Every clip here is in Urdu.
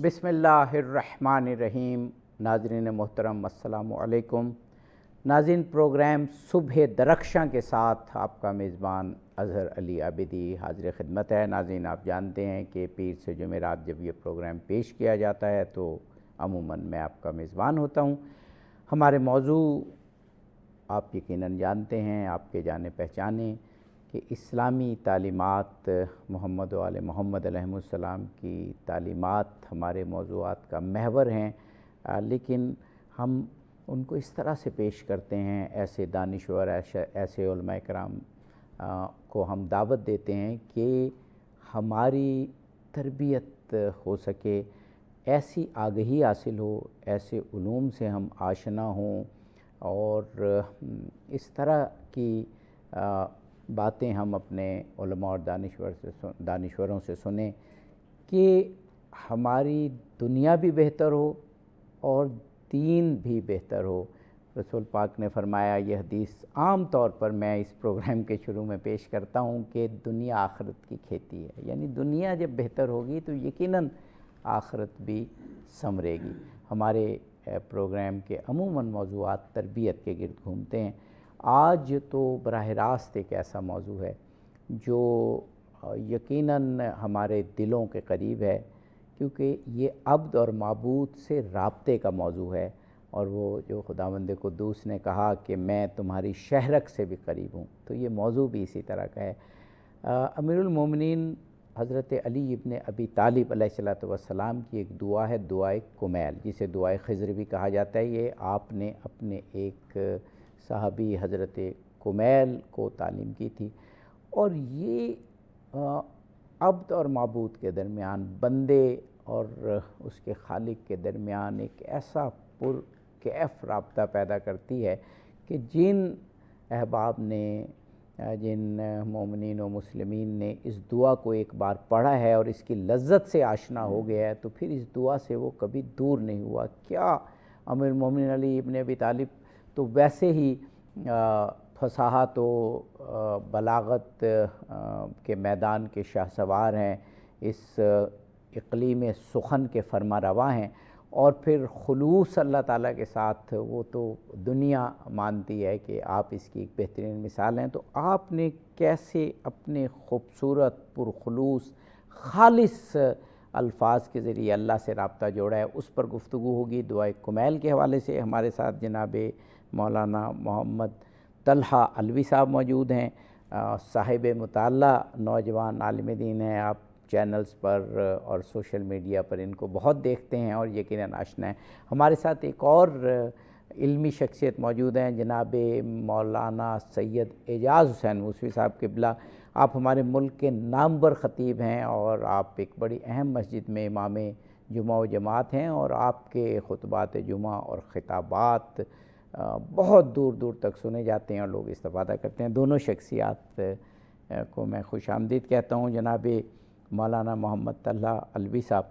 بسم اللہ الرحمن الرحیم۔ ناظرین محترم السلام علیکم۔ ناظرین، پروگرام صبح درخشاں کے ساتھ آپ کا میزبان اظہر علی عابدی حاضر خدمت ہے۔ ناظرین، آپ جانتے ہیں کہ پیر سے جمعرات جب یہ پروگرام پیش کیا جاتا ہے تو عموماً میں آپ کا میزبان ہوتا ہوں۔ ہمارے موضوع آپ یقیناً جانتے ہیں، آپ کے جانے پہچانے کہ اسلامی تعلیمات، محمد و آل محمد علیہ السلام کی تعلیمات ہمارے موضوعات کا محور ہیں، لیکن ہم ان کو اس طرح سے پیش کرتے ہیں، ایسے دانشور، ایسے علماء کرام کو ہم دعوت دیتے ہیں کہ ہماری تربیت ہو سکے، ایسی آگہی حاصل ہو، ایسے علوم سے ہم آشنا ہوں اور اس طرح کی باتیں ہم اپنے علماء اور دانشوروں سے سنیں کہ ہماری دنیا بھی بہتر ہو اور دین بھی بہتر ہو۔ رسول پاک نے فرمایا، یہ حدیث عام طور پر میں اس پروگرام کے شروع میں پیش کرتا ہوں کہ دنیا آخرت کی کھیتی ہے، یعنی دنیا جب بہتر ہوگی تو یقیناً آخرت بھی سنورے گی۔ ہمارے پروگرام کے عموماً موضوعات تربیت کے گرد گھومتے ہیں۔ آج تو براہ راست ایک ایسا موضوع ہے جو یقیناً ہمارے دلوں کے قریب ہے، کیونکہ یہ عبد اور معبود سے رابطے کا موضوع ہے، اور وہ جو خداوند قدوس نے کہا کہ میں تمہاری شہرک سے بھی قریب ہوں، تو یہ موضوع بھی اسی طرح کا ہے۔ امیر المومنین حضرت علی ابن ابی طالب علیہ السلام کی ایک دعا ہے، دعائے کمیل، جسے دعائے خضر بھی کہا جاتا ہے۔ یہ آپ نے اپنے ایک صحابی حضرت کمیل کو تعلیم کی تھی، اور یہ عبد اور معبود کے درمیان، بندے اور اس کے خالق کے درمیان ایک ایسا پرکیف رابطہ پیدا کرتی ہے کہ جن احباب نے، جن مومنین و مسلمین نے اس دعا کو ایک بار پڑھا ہے اور اس کی لذت سے آشنا ہو گیا ہے تو پھر اس دعا سے وہ کبھی دور نہیں ہوا۔ کیا امیر المومنین علی ابن ابی طالب تو ویسے ہی فصاحت و بلاغت کے میدان کے شاہ سوار ہیں، اس اقلیم سخن کے فرما رواں ہیں، اور پھر خلوص اللہ تعالیٰ کے ساتھ وہ تو دنیا مانتی ہے کہ آپ اس کی ایک بہترین مثال ہیں۔ تو آپ نے کیسے اپنے خوبصورت پرخلوص خالص الفاظ کے ذریعے اللہ سے رابطہ جوڑا ہے، اس پر گفتگو ہوگی۔ دعائے کمیل کے حوالے سے ہمارے ساتھ جناب مولانا محمد طلحہ علوی صاحب موجود ہیں، صاحب مطالعہ نوجوان عالم دین ہیں۔ آپ چینلز پر اور سوشل میڈیا پر ان کو بہت دیکھتے ہیں اور یقیناً آشنا ہیں۔ ہمارے ساتھ ایک اور علمی شخصیت موجود ہیں، جناب مولانا سید اعجاز حسین موسوی صاحب قبلہ۔ آپ ہمارے ملک کے نامور خطیب ہیں اور آپ ایک بڑی اہم مسجد میں امام جمعہ و جماعت ہیں، اور آپ کے خطبات جمعہ اور خطابات بہت دور دور تک سنے جاتے ہیں اور لوگ استفادہ کرتے ہیں۔ دونوں شخصیات کو میں خوش آمدید کہتا ہوں۔ جناب مولانا محمد طلحہ علوی صاحب،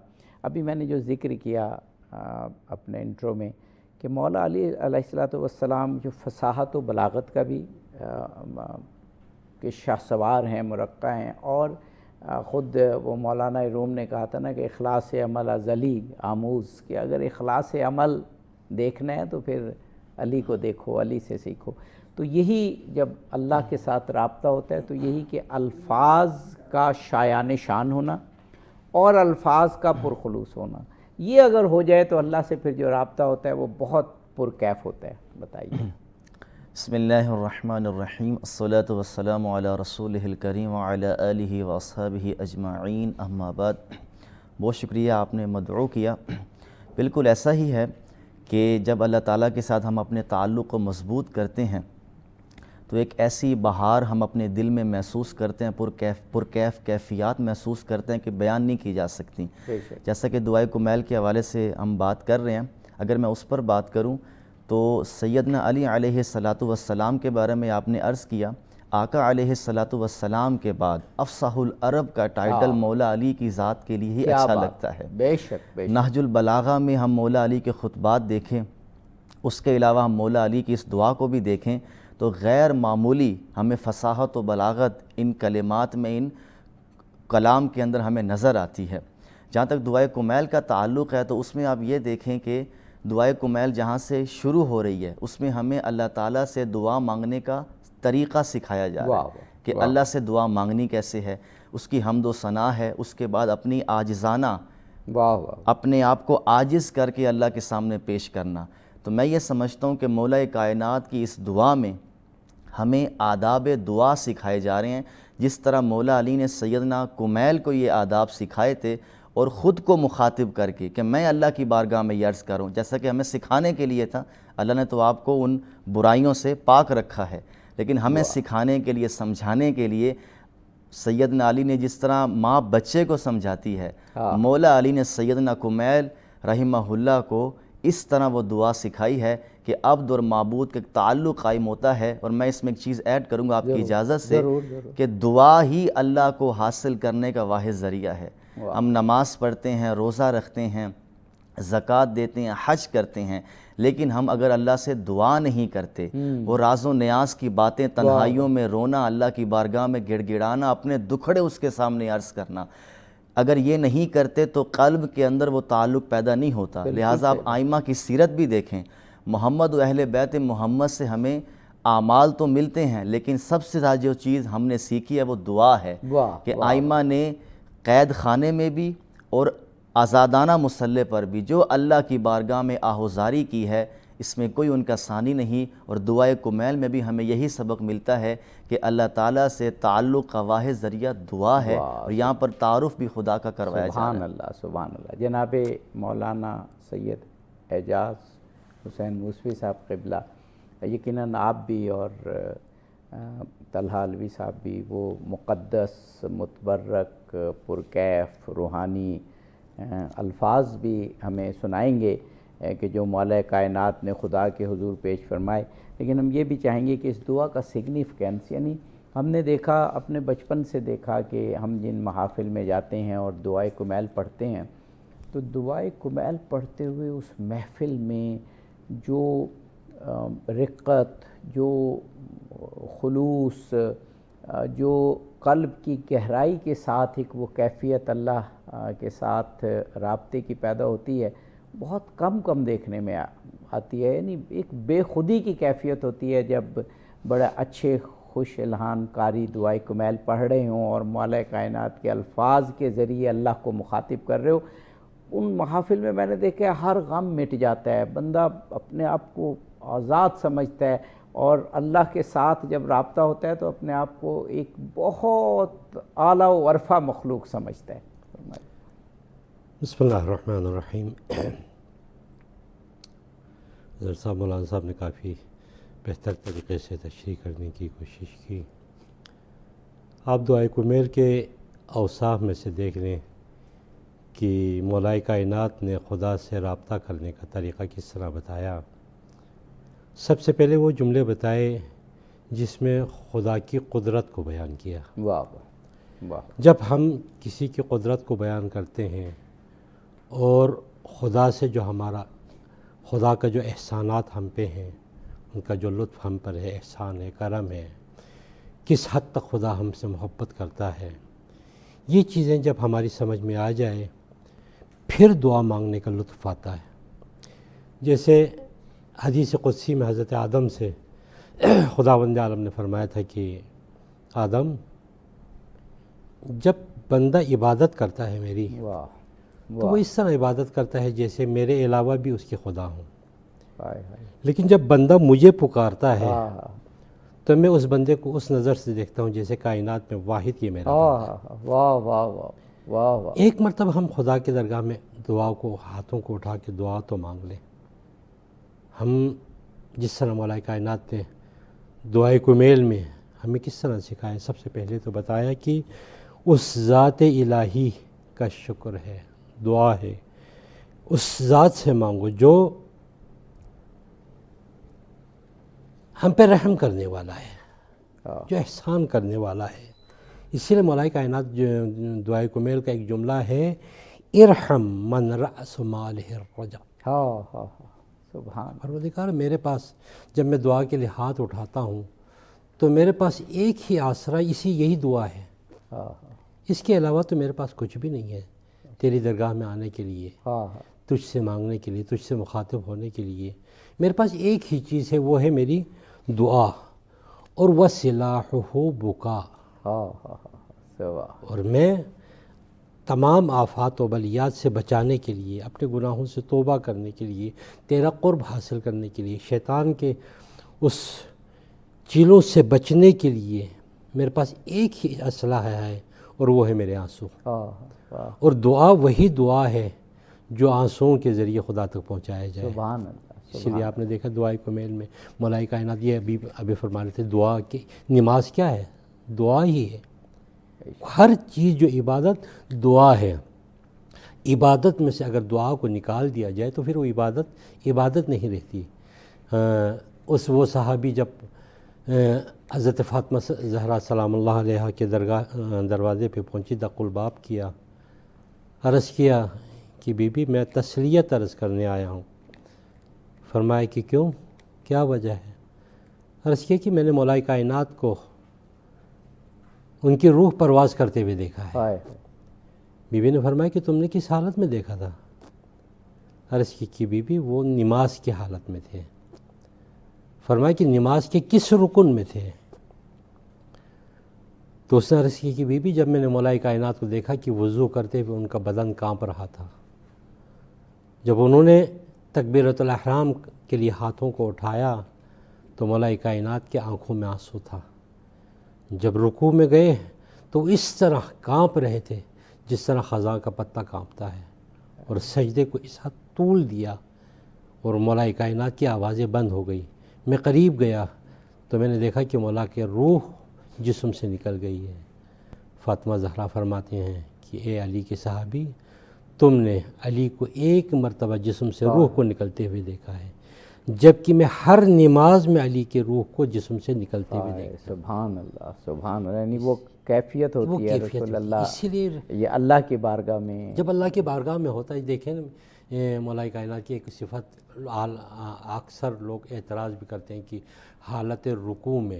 ابھی میں نے جو ذکر کیا اپنے انٹرو میں کہ مولا علی علیہ السلام جو فصاحت و بلاغت کا بھی کہ شاہ سوار ہیں، مرقع ہیں، اور خود وہ مولانا روم نے کہا تھا نا کہ اخلاص عمل ازلی آموز، کہ اگر اخلاص عمل دیکھنا ہے تو پھر علی کو دیکھو، علی سے سیکھو۔ تو یہی جب اللہ کے ساتھ رابطہ ہوتا ہے تو یہی کہ الفاظ کا شایان شان ہونا اور الفاظ کا پرخلوص ہونا، یہ اگر ہو جائے تو اللہ سے پھر جو رابطہ ہوتا ہے وہ بہت پرکیف ہوتا ہے۔ بتائیے۔ بسم اللہ الرحمن الرحیم، الصلاۃ والسلام علی رسولہ الکریم وعلی آلہ واصحابہ اجمعین، اما بعد۔ بہت شکریہ، آپ نے مدعو کیا۔ بالکل ایسا ہی ہے کہ جب اللہ تعالیٰ کے ساتھ ہم اپنے تعلق کو مضبوط کرتے ہیں تو ایک ایسی بہار ہم اپنے دل میں محسوس کرتے ہیں، پرکیف کیفیات محسوس کرتے ہیں کہ بیان نہیں کی جا سکتی۔ جیسا کہ دعائے کمیل کے حوالے سے ہم بات کر رہے ہیں، اگر میں اس پر بات کروں تو سیدنا علی علیہ السلام کے بارے میں آپ نے عرض کیا، آقا علیہ السلام کے بعد افصح العرب کا ٹائٹل مولا علی کی ذات کے لیے ہی اچھا لگتا ہے۔ بے شک۔ نہج البلاغہ میں ہم مولا علی کے خطبات دیکھیں، اس کے علاوہ ہم مولا علی کی اس دعا کو بھی دیکھیں تو غیر معمولی ہمیں فصاحت و بلاغت ان کلمات میں، ان کلام کے اندر ہمیں نظر آتی ہے۔ جہاں تک دعائے کمیل کا تعلق ہے تو اس میں آپ یہ دیکھیں کہ دعائے کمیل جہاں سے شروع ہو رہی ہے اس میں ہمیں اللہ تعالیٰ سے دعا مانگنے کا طریقہ سکھایا جا رہا ہے کہ اللہ سے دعا مانگنی کیسے ہے، اس کی حمد و ثنا ہے، اس کے بعد اپنی عاجزانہ اپنے آپ کو عاجز کر کے اللہ کے سامنے پیش کرنا۔ تو میں یہ سمجھتا ہوں کہ مولا کائنات کی اس دعا میں ہمیں آداب دعا سکھائے جا رہے ہیں، جس طرح مولا علی نے سیدنا کمیل کو یہ آداب سکھائے تھے اور خود کو مخاطب کر کے کہ میں اللہ کی بارگاہ میں یہ عرض کروں، جیسا کہ ہمیں سکھانے کے لیے تھا۔ اللہ نے تو آپ کو ان برائیوں سے پاک رکھا ہے، لیکن ہمیں سکھانے کے لیے، سمجھانے کے لیے سیدنا علی نے جس طرح ماں بچے کو سمجھاتی ہے، مولا علی نے سیدنا کمیل رحمہ اللہ کو اس طرح وہ دعا سکھائی ہے کہ عبد اور معبود کا تعلق قائم ہوتا ہے۔ اور میں اس میں ایک چیز ایڈ کروں گا آپ کی اجازت سے کہ دعا ہی اللہ کو حاصل کرنے کا واحد ذریعہ ہے۔ ہم نماز پڑھتے ہیں، روزہ رکھتے ہیں، زکوٰۃ دیتے ہیں، حج کرتے ہیں، لیکن ہم اگر اللہ سے دعا نہیں کرتے، وہ راز و نیاز کی باتیں، تنہائیوں میں رونا، اللہ کی بارگاہ میں گڑ گڑانا، اپنے دکھڑے اس کے سامنے عرض کرنا، اگر یہ نہیں کرتے تو قلب کے اندر وہ تعلق پیدا نہیں ہوتا۔ لہٰذا آپ آئمہ کی سیرت بھی دیکھیں، محمد و اہل بیت محمد سے ہمیں اعمال تو ملتے ہیں، لیکن سب سے زیادہ جو چیز ہم نے سیکھی ہے وہ دعا ہے کہ آئمہ نے قید خانے میں بھی اور آزادانہ مسلح پر بھی جو اللہ کی بارگاہ میں آہوزاری کی ہے، اس میں کوئی ان کا ثانی نہیں۔ اور دعائے کمیل میں بھی ہمیں یہی سبق ملتا ہے کہ اللہ تعالیٰ سے تعلق کا واحد ذریعہ دعا ہے، اور یہاں پر تعارف بھی خدا کا کروایا جا رہا ہے۔ سبحان اللہ، سبحان اللہ۔ جناب مولانا سید اعجاز حسین موسوی صاحب قبلہ، یقیناً آپ بھی اور طلحہ علوی صاحب بھی وہ مقدس، متبرک، پرکیف، روحانی الفاظ بھی ہمیں سنائیں گے کہ جو مولا کائنات نے خدا کے حضور پیش فرمائے، لیکن ہم یہ بھی چاہیں گے کہ اس دعا کا سگنیفیکینس، یعنی ہم نے دیکھا، اپنے بچپن سے دیکھا کہ ہم جن محافل میں جاتے ہیں اور دعائے کمیل پڑھتے ہیں، تو دعائے کمیل پڑھتے ہوئے اس محفل میں جو رقت، جو خلوص، جو قلب کی گہرائی کے ساتھ ایک وہ کیفیت اللہ کے ساتھ رابطے کی پیدا ہوتی ہے، بہت کم دیکھنے میں آتی ہے۔ یعنی ایک بے خودی کی کیفیت ہوتی ہے جب بڑے اچھے خوش الہان قاری دعائے کمیل پڑھ رہے ہوں اور مولا کائنات کے الفاظ کے ذریعے اللہ کو مخاطب کر رہے ہو۔ ان محافل میں میں نے دیکھا ہے ہر غم مٹ جاتا ہے، بندہ اپنے آپ کو آزاد سمجھتا ہے، اور اللہ کے ساتھ جب رابطہ ہوتا ہے تو اپنے آپ کو ایک بہت اعلیٰ و عرفہ مخلوق سمجھتا ہے۔ بسم اللہ الرحمن الرحیم۔ حضرت صاحب، مولانا صاحب نے کافی بہتر طریقے سے تشریح کرنے کی کوشش کی۔ آپ دعائے کمیل کے اوصاف میں سے دیکھ لیں کہ مولا کائنات نے خدا سے رابطہ کرنے کا طریقہ کس طرح بتایا۔ سب سے پہلے وہ جملے بتائے جس میں خدا کی قدرت کو بیان کیا۔ واہ واہ۔ جب ہم کسی کی قدرت کو بیان کرتے ہیں اور خدا سے جو خدا کا جو احسانات ہم پہ ہیں، ان کا جو لطف ہم پر ہے، احسان ہے، کرم ہے، کس حد تک خدا ہم سے محبت کرتا ہے، یہ چیزیں جب ہماری سمجھ میں آ جائے پھر دعا مانگنے کا لطف آتا ہے۔ جیسے حدیث قدسی میں حضرت آدم سے خداوند عالم نے فرمایا تھا کہ آدم، جب بندہ عبادت کرتا ہے میری، تو وہ اس طرح عبادت کرتا ہے جیسے میرے علاوہ بھی اس کے خدا ہوں، لیکن جب بندہ مجھے پکارتا ہے تو میں اس بندے کو اس نظر سے دیکھتا ہوں جیسے کائنات میں واحد یہ میرا بندہ ہے۔ ایک مرتبہ ہم خدا کی درگاہ میں دعا کو، ہاتھوں کو اٹھا کے دعا تو مانگ لیں۔ ہم جس طرح مولا کائنات نے دعائے کمیل میں ہمیں کس طرح سکھائے، سب سے پہلے تو بتایا کہ اس ذات الہی کا شکر ہے، دعا ہے، اس ذات سے مانگو جو ہم پہ رحم کرنے والا ہے، جو احسان کرنے والا ہے۔ اسی لیے مولا کائنات دعائے کمیل کا ایک جملہ ہے، ارحم من رأس مالہ الرجا۔ سبحان۔ پروردگار، میرے پاس جب میں دعا کے لیے ہاتھ اٹھاتا ہوں تو میرے پاس ایک ہی آسرا، یہی دعا ہے، اس کے علاوہ تو میرے پاس کچھ بھی نہیں ہے۔ تیری درگاہ میں آنے کے لیے، تجھ سے مانگنے کے لیے، تجھ سے مخاطب ہونے کے لیے میرے پاس ایک ہی چیز ہے، وہ ہے میری دعا، اور وَسِلَاحُهُ بُكَاء، اور میں تمام آفات و بلیات سے بچانے کے لیے، اپنے گناہوں سے توبہ کرنے کے لیے، تیرا قرب حاصل کرنے کے لیے، شیطان کے اس چیلوں سے بچنے کے لیے میرے پاس ایک ہی اسلحہ ہے، اور وہ ہے میرے آنسو۔ اور دعا وہی دعا ہے جو آنسوؤں کے ذریعے خدا تک پہنچایا جائے۔ سبحان اللہ۔ اس لیے آپ نے دیکھا دعائے کمیل میں مولا کائنات یہ ابھی فرما رہے تھے، دعا کی نماز کیا ہے؟ دعا ہی ہے۔ ہر چیز جو عبادت دعا ہے، عبادت میں سے اگر دعا کو نکال دیا جائے تو پھر وہ عبادت نہیں رہتی۔ وہ صحابی جب حضرت فاطمہ زہرا سلام اللہ علیہ کے دروازے پہ پہنچی، دق الباب کیا، عرض کیا کہ بی بی میں تسلیت عرض کرنے آیا ہوں۔ فرمایا کہ کیوں، کیا وجہ ہے؟ عرض کیا کہ میں نے مولا کائنات کو ان کی روح پرواز کرتے ہوئے دیکھا ہے۔ بی بی نے فرمایا کہ تم نے کس حالت میں دیکھا تھا؟ عرض کی کہ بی بی وہ نماز کی حالت میں تھے۔ فرمایا کہ نماز کے کس رکن میں تھے؟ تو اس نے عرض کی کہ بی بی جب میں نے مولا کائنات کو دیکھا کہ وضو کرتے ہوئے ان کا بدن کانپ رہا تھا، جب انہوں نے تکبیرۃ الاحرام کے لیے ہاتھوں کو اٹھایا تو مولا کائنات کے آنکھوں میں آنسو تھا، جب رکوع میں گئے تو اس طرح کانپ رہے تھے جس طرح خزاں کا پتا کانپتا ہے، اور سجدے کو اس حد طول دیا اور مولا کائنات کی آوازیں بند ہو گئی۔ میں قریب گیا تو میں نے دیکھا کہ مولا کے روح جسم سے نکل گئی ہے۔ فاطمہ زہرا فرماتے ہیں کہ اے علی کے صحابی، تم نے علی کو ایک مرتبہ جسم سے روح کو نکلتے ہوئے دیکھا ہے، جبکہ میں ہر نماز میں علی کے روح کو جسم سے نکلتے ہوئے دیکھتا ہوں۔ سبحان اللہ، سبحان اللہ۔ یعنی وہ کیفیت ہوتی ہے رسول اللہ، اسی لیے یہ اللہ کی بارگاہ میں، جب اللہ کی بارگاہ میں ہوتا ہے، دیکھیں مولا کائنات کی ایک صفت اکثر لوگ اعتراض بھی کرتے ہیں کہ حالت رکوع میں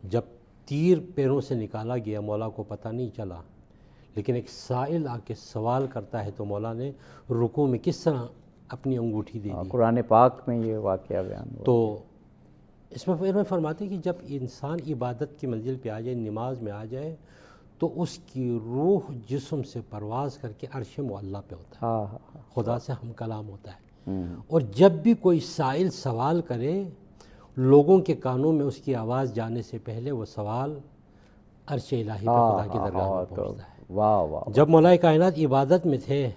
جب تیر پیروں سے نکالا گیا مولا کو پتہ نہیں چلا، لیکن ایک سائل آ کے سوال کرتا ہے تو مولا نے رکوع میں کس طرح اپنی انگوٹھی دے دی۔ قرآن پاک میں یہ واقعہ بیان ہوا۔ تو اس میں فرماتے ہیں کہ جب انسان عبادت کی منزل پہ آ جائے، نماز میں آ جائے، تو اس کی روح جسم سے پرواز کر کے عرش معلیٰ پہ ہوتا ہے، خدا سے ہم کلام ہوتا ہے۔ اور جب بھی کوئی سائل سوال کرے، لوگوں کے کانوں میں اس کی آواز جانے سے پہلے وہ سوال عرش الہی پہ خدا کی درگاہ میں پہنچتا ہے۔ جب مولا کائنات عبادت میں تھے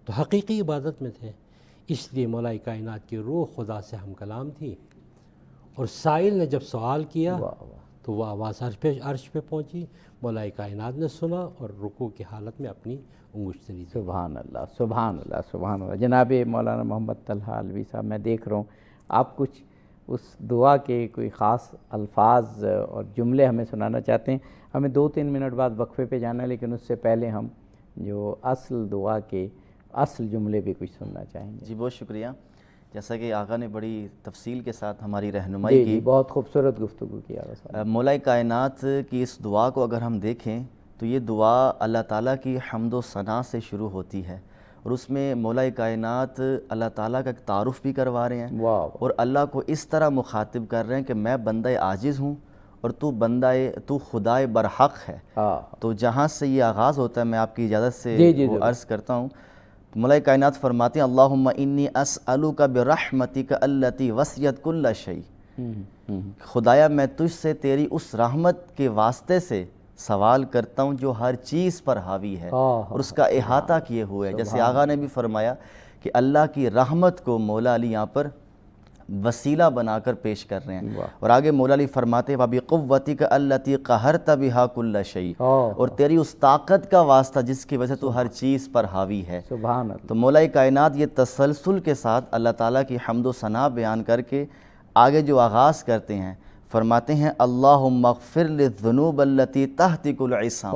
تو حقیقی عبادت میں تھے، اس لیے مولا کائنات کی روح خدا سے ہم کلام تھی، اور سائل نے جب سوال کیا تو وہ آواز عرش پہ پہنچی، مولا کائنات نے سنا اور رکوع کی حالت میں اپنی انگشت دی۔ سبحان اللہ، سبحان اللہ، سبحان اللہ۔ جناب مولانا محمد طلحہ علوی صاحب، میں دیکھ رہا ہوں آپ کچھ اس دعا کے کوئی خاص الفاظ اور جملے ہمیں سنانا چاہتے ہیں۔ ہمیں 2-3 منٹ بعد وقفے پہ جانا ہے، لیکن اس سے پہلے ہم جو اصل دعا کے اصل جملے بھی کچھ سننا چاہیں گے۔ جی بہت شکریہ۔ جیسا کہ آقا نے بڑی تفصیل کے ساتھ ہماری رہنمائی کی، بہت خوبصورت گفتگو کیا۔ مولا کائنات کی اس دعا کو اگر ہم دیکھیں تو یہ دعا اللہ تعالیٰ کی حمد و ثنا سے شروع ہوتی ہے، اور اس میں مولا کائنات اللہ تعالیٰ کا ایک تعارف بھی کروا رہے ہیں، اور اللہ کو اس طرح مخاطب کر رہے ہیں کہ میں بندہ عاجز ہوں اور تو خدائے برحق ہے۔ تو جہاں سے یہ آغاز ہوتا ہے، میں آپ کی اجازت سے وہ عرض کرتا ہوں۔ مولا کائنات فرماتے ہیں اللہم انی اسألک برحمتک التی وسعت کل شیء، خدایا میں تجھ سے تیری اس رحمت کے واسطے سے سوال کرتا ہوں جو ہر چیز پر حاوی ہے اور اس کا احاطہ کیے ہوئے ہے۔ جیسے آقا نے بھی فرمایا کہ اللہ کی رحمت کو مولا علی یہاں پر وسیلہ بنا کر پیش کر رہے ہیں، اور آگے مولا علی فرماتے ہیں وَبِقُوَّتِكَ الَّتِي قَهَرْتَ بِهَا كُلَّ شَيْءٍ، اور تیری اس طاقت کا واسطہ جس کی وجہ سے تو ہر چیز پر حاوی ہے۔ سبحان اللہ۔ تو مولا کائنات یہ تسلسل کے ساتھ اللہ تعالیٰ کی حمد و ثنا بیان کر کے آگے جو آغاز کرتے ہیں، فرماتے ہیں اللہم اغفر للذنوب التی تہتک العصام،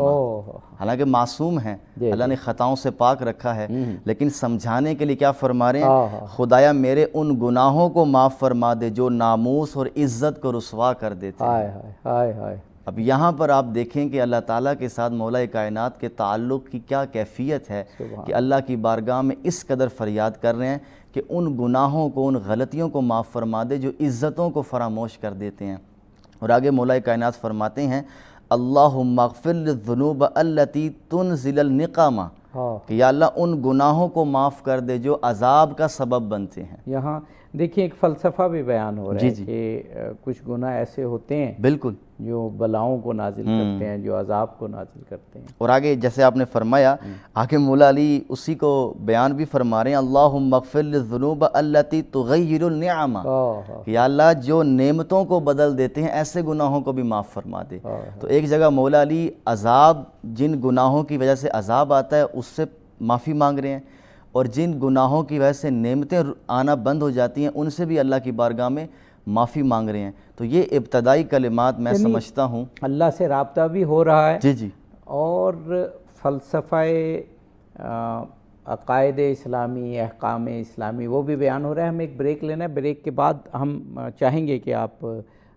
حالانکہ معصوم ہیں، اللہ نے خطاؤں سے پاک رکھا ہے، لیکن سمجھانے کے لیے کیا فرما رہے ہیں؟ خدایا میرے ان گناہوں کو معاف فرما دے جو ناموس اور عزت کو رسوا کر دیتے ہیں۔ اب یہاں پر آپ دیکھیں کہ اللہ تعالیٰ کے ساتھ مولا کائنات کے تعلق کی کیا کیفیت ہے کہ اللہ کی بارگاہ میں اس قدر فریاد کر رہے ہیں کہ ان گناہوں کو، ان غلطیوں کو معاف فرما دے جو عزتوں کو فراموش کر دیتے ہیں۔ اور آگے مولا کائنات فرماتے ہیں اللہم اغفر للذنوب التی تنزل النقامہ، کہ یا اللہ ان گناہوں کو معاف کر دے جو عذاب کا سبب بنتے ہیں۔ یہاں دیکھیں ایک فلسفہ بھی بیان ہو رہا ہے کہ کچھ گناہ ایسے ہوتے ہیں بالکل جو بلاؤں کو نازل کرتے ہیں، جو عذاب کو نازل کرتے ہیں۔ اور آگے جیسے آپ نے فرمایا، آگے مولا علی اسی کو بیان بھی فرما رہے ہیں اللہم اغفر للذنوب التی تغیر النعمہ، کہ یا اللہ جو نعمتوں کو بدل دیتے ہیں ایسے گناہوں کو بھی معاف فرما دے۔ تو ایک جگہ مولا علی عذاب، جن گناہوں کی وجہ سے عذاب آتا ہے اس سے معافی مانگ رہے ہیں، اور جن گناہوں کی وجہ سے نعمتیں آنا بند ہو جاتی ہیں ان سے بھی اللہ کی بارگاہ میں معافی مانگ رہے ہیں۔ تو یہ ابتدائی کلمات میں سمجھتا ہوں اللہ سے رابطہ بھی ہو رہا ہے، جی اور فلسفہ عقائد اسلامی، احکام اسلامی وہ بھی بیان ہو رہا ہے۔ ہمیں ایک بریک لینا ہے، بریک کے بعد ہم چاہیں گے کہ آپ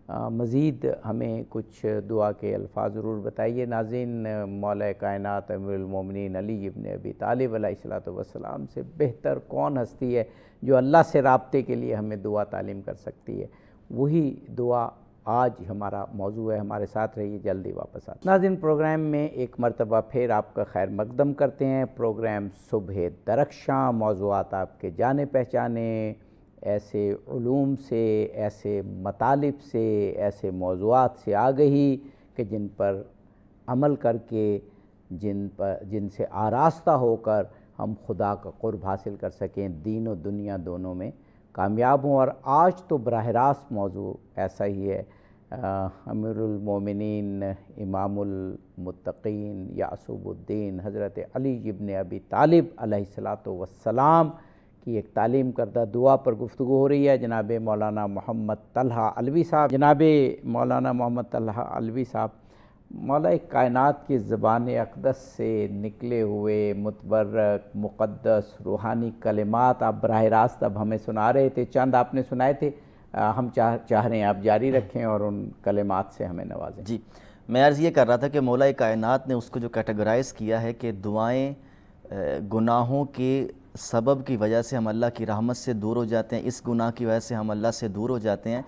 مزید ہمیں کچھ دعا کے الفاظ ضرور بتائیے۔ ناظرین، مولا کائنات امیر المومنین علی ابن ابی طالب علیہ السلام سے بہتر کون ہستی ہے جو اللہ سے رابطے کے لیے ہمیں دعا تعلیم کر سکتی ہے؟ وہی دعا آج ہمارا موضوع ہے۔ ہمارے ساتھ رہیے، جلدی واپس آتے ہیں۔ ناظرین، پروگرام میں ایک مرتبہ پھر آپ کا خیر مقدم کرتے ہیں۔ پروگرام صبح درخشاں، موضوعات آپ کے جانے پہچانے، ایسے علوم سے، ایسے مطالب سے، ایسے موضوعات سے آگہی کہ جن پر عمل کر کے، جن سے آراستہ ہو کر ہم خدا کا قرب حاصل کر سکیں، دین و دنیا دونوں میں کامیاب ہوں۔ اور آج تو براہ راست موضوع ایسا ہی ہے، امیر المومنین، امام المتقین، یعصوب الدین حضرت علی ابن ابی طالب علیہ السلام کی ایک تعلیم کردہ دعا پر گفتگو ہو رہی ہے۔ جناب مولانا محمد طلحہ علوی صاحب، جناب مولانا محمد طلحہ علوی صاحب، مولا کائنات کی زبان اقدس سے نکلے ہوئے متبرک، مقدس، روحانی کلمات آپ براہ راست اب ہمیں سنا رہے تھے۔ چند آپ نے سنائے تھے، ہم چاہ رہے ہیں آپ جاری رکھیں اور ان کلمات سے ہمیں نوازیں۔ جی، میں عرض یہ کر رہا تھا کہ مولا کائنات نے اس کو جو کیٹیگرائز کیا ہے کہ دعائیں گناہوں کے سبب کی وجہ سے ہم اللہ کی رحمت سے دور ہو جاتے ہیں، اس گناہ کی وجہ سے ہم اللہ سے دور ہو جاتے ہیں۔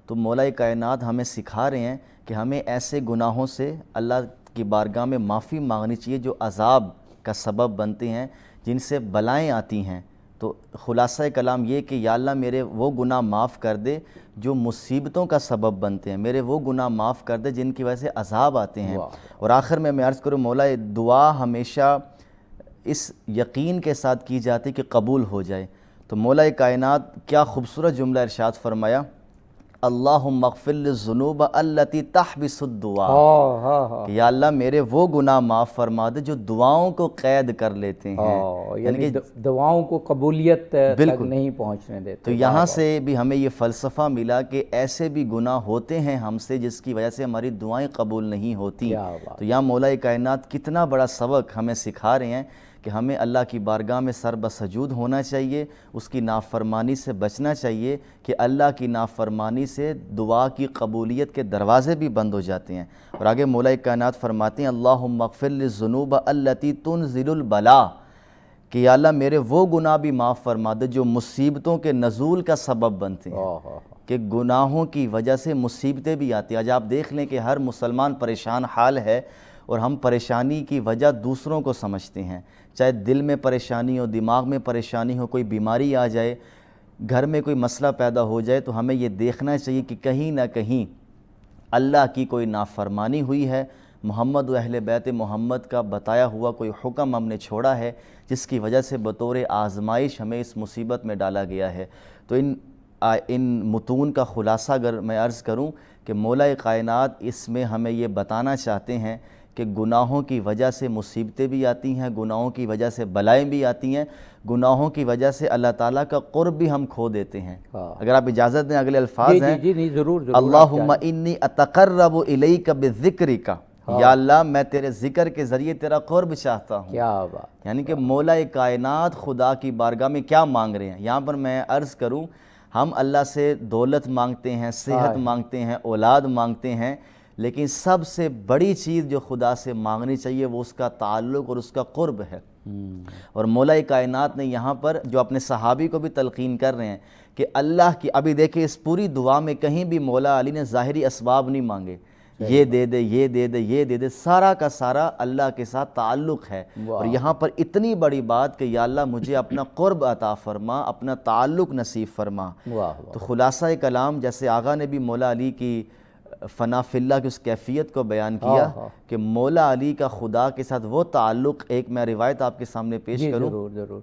تو مولا کائنات ہمیں سکھا رہے ہیں کہ ہمیں ایسے گناہوں سے اللہ کی بارگاہ میں معافی مانگنی چاہیے جو عذاب کا سبب بنتے ہیں، جن سے بلائیں آتی ہیں۔ تو خلاصہ کلام یہ کہ یا اللہ میرے وہ گناہ معاف کر دے جو مصیبتوں کا سبب بنتے ہیں، میرے وہ گناہ معاف کر دے جن کی وجہ سے عذاب آتے ہیں۔ اور آخر میں عرض کروں، مولا دعا ہمیشہ اس یقین کے ساتھ کی جاتی کہ قبول ہو جائے۔ تو مولا کائنات کیا خوبصورت جملہ ارشاد فرمایا، اللہم اغفر للذنوب التی تحبس الدعا، کہ یا اللہ میرے وہ گناہ معاف فرما دے جو دعاؤں کو قید کر لیتے ہیں، یعنی دعاؤں کو قبولیت تک نہیں پہنچنے دیتے۔ تو یہاں سے بھی ہمیں یہ فلسفہ ملا کہ ایسے بھی گناہ ہوتے ہیں ہم سے جس کی وجہ سے ہماری دعائیں قبول نہیں ہوتی۔ تو یہاں مولا کائنات کتنا بڑا سبق ہمیں سکھا رہے ہیں کہ ہمیں اللہ کی بارگاہ میں سر بسجود ہونا چاہیے، اس کی نافرمانی سے بچنا چاہیے، کہ اللہ کی نافرمانی سے دعا کی قبولیت کے دروازے بھی بند ہو جاتے ہیں۔ اور آگے مولا کائنات فرماتے ہیں اللہم اغفر للذنوب التی تنزل البلاء، کہ یا اللہ میرے وہ گناہ بھی معاف فرما دے جو مصیبتوں کے نزول کا سبب بنتے ہیں، کہ گناہوں کی وجہ سے مصیبتیں بھی آتی ہیں۔ آج آپ دیکھ لیں کہ ہر مسلمان پریشان حال ہے، اور ہم پریشانی کی وجہ دوسروں کو سمجھتے ہیں، چاہے دل میں پریشانی ہو، دماغ میں پریشانی ہو، کوئی بیماری آ جائے، گھر میں کوئی مسئلہ پیدا ہو جائے، تو ہمیں یہ دیکھنا چاہیے کہ کہیں نہ کہیں اللہ کی کوئی نافرمانی ہوئی ہے، محمد و اہل بیت محمد کا بتایا ہوا کوئی حکم ہم نے چھوڑا ہے جس کی وجہ سے بطور آزمائش ہمیں اس مصیبت میں ڈالا گیا ہے۔ تو ان متون کا خلاصہ اگر میں عرض کروں کہ مولا کائنات اس میں ہمیں یہ بتانا چاہتے ہیں کہ گناہوں کی وجہ سے مصیبتیں بھی آتی ہیں، گناہوں کی وجہ سے بلائیں بھی آتی ہیں، گناہوں کی وجہ سے اللہ تعالیٰ کا قرب بھی ہم کھو دیتے ہیں۔ اگر آپ اجازت دیں اگلے الفاظ ہیں، جی ضرور اللہم انی اتقرب الیک بذکرک، یا اللہ میں تیرے ذکر کے ذریعے تیرا قرب چاہتا ہوں۔ کیا بات، یعنی کہ مولا کائنات خدا کی بارگاہ میں کیا مانگ رہے ہیں۔ یہاں پر میں عرض کروں، ہم اللہ سے دولت مانگتے ہیں، صحت مانگتے ہیں، اولاد مانگتے ہیں، لیکن سب سے بڑی چیز جو خدا سے مانگنی چاہیے وہ اس کا تعلق اور اس کا قرب ہے۔ اور مولا کائنات نے یہاں پر جو اپنے صحابی کو بھی تلقین کر رہے ہیں کہ اللہ کی، ابھی دیکھیں اس پوری دعا میں کہیں بھی مولا علی نے ظاہری اسباب نہیں مانگے، یہ دے دے، یہ دے دے، یہ دے دے، سارا کا سارا اللہ کے ساتھ تعلق ہے۔ اور یہاں پر اتنی بڑی بات کہ یا اللہ مجھے اپنا قرب عطا فرما، اپنا تعلق نصیب فرما۔ تو خلاصہ کلام جیسے آغا نے بھی مولا علی کی فنا فی اللہ کی اس کیفیت کو بیان کیا کہ مولا علی کا خدا کے ساتھ وہ تعلق، ایک میں روایت آپ کے سامنے پیش کروں۔ ضرور۔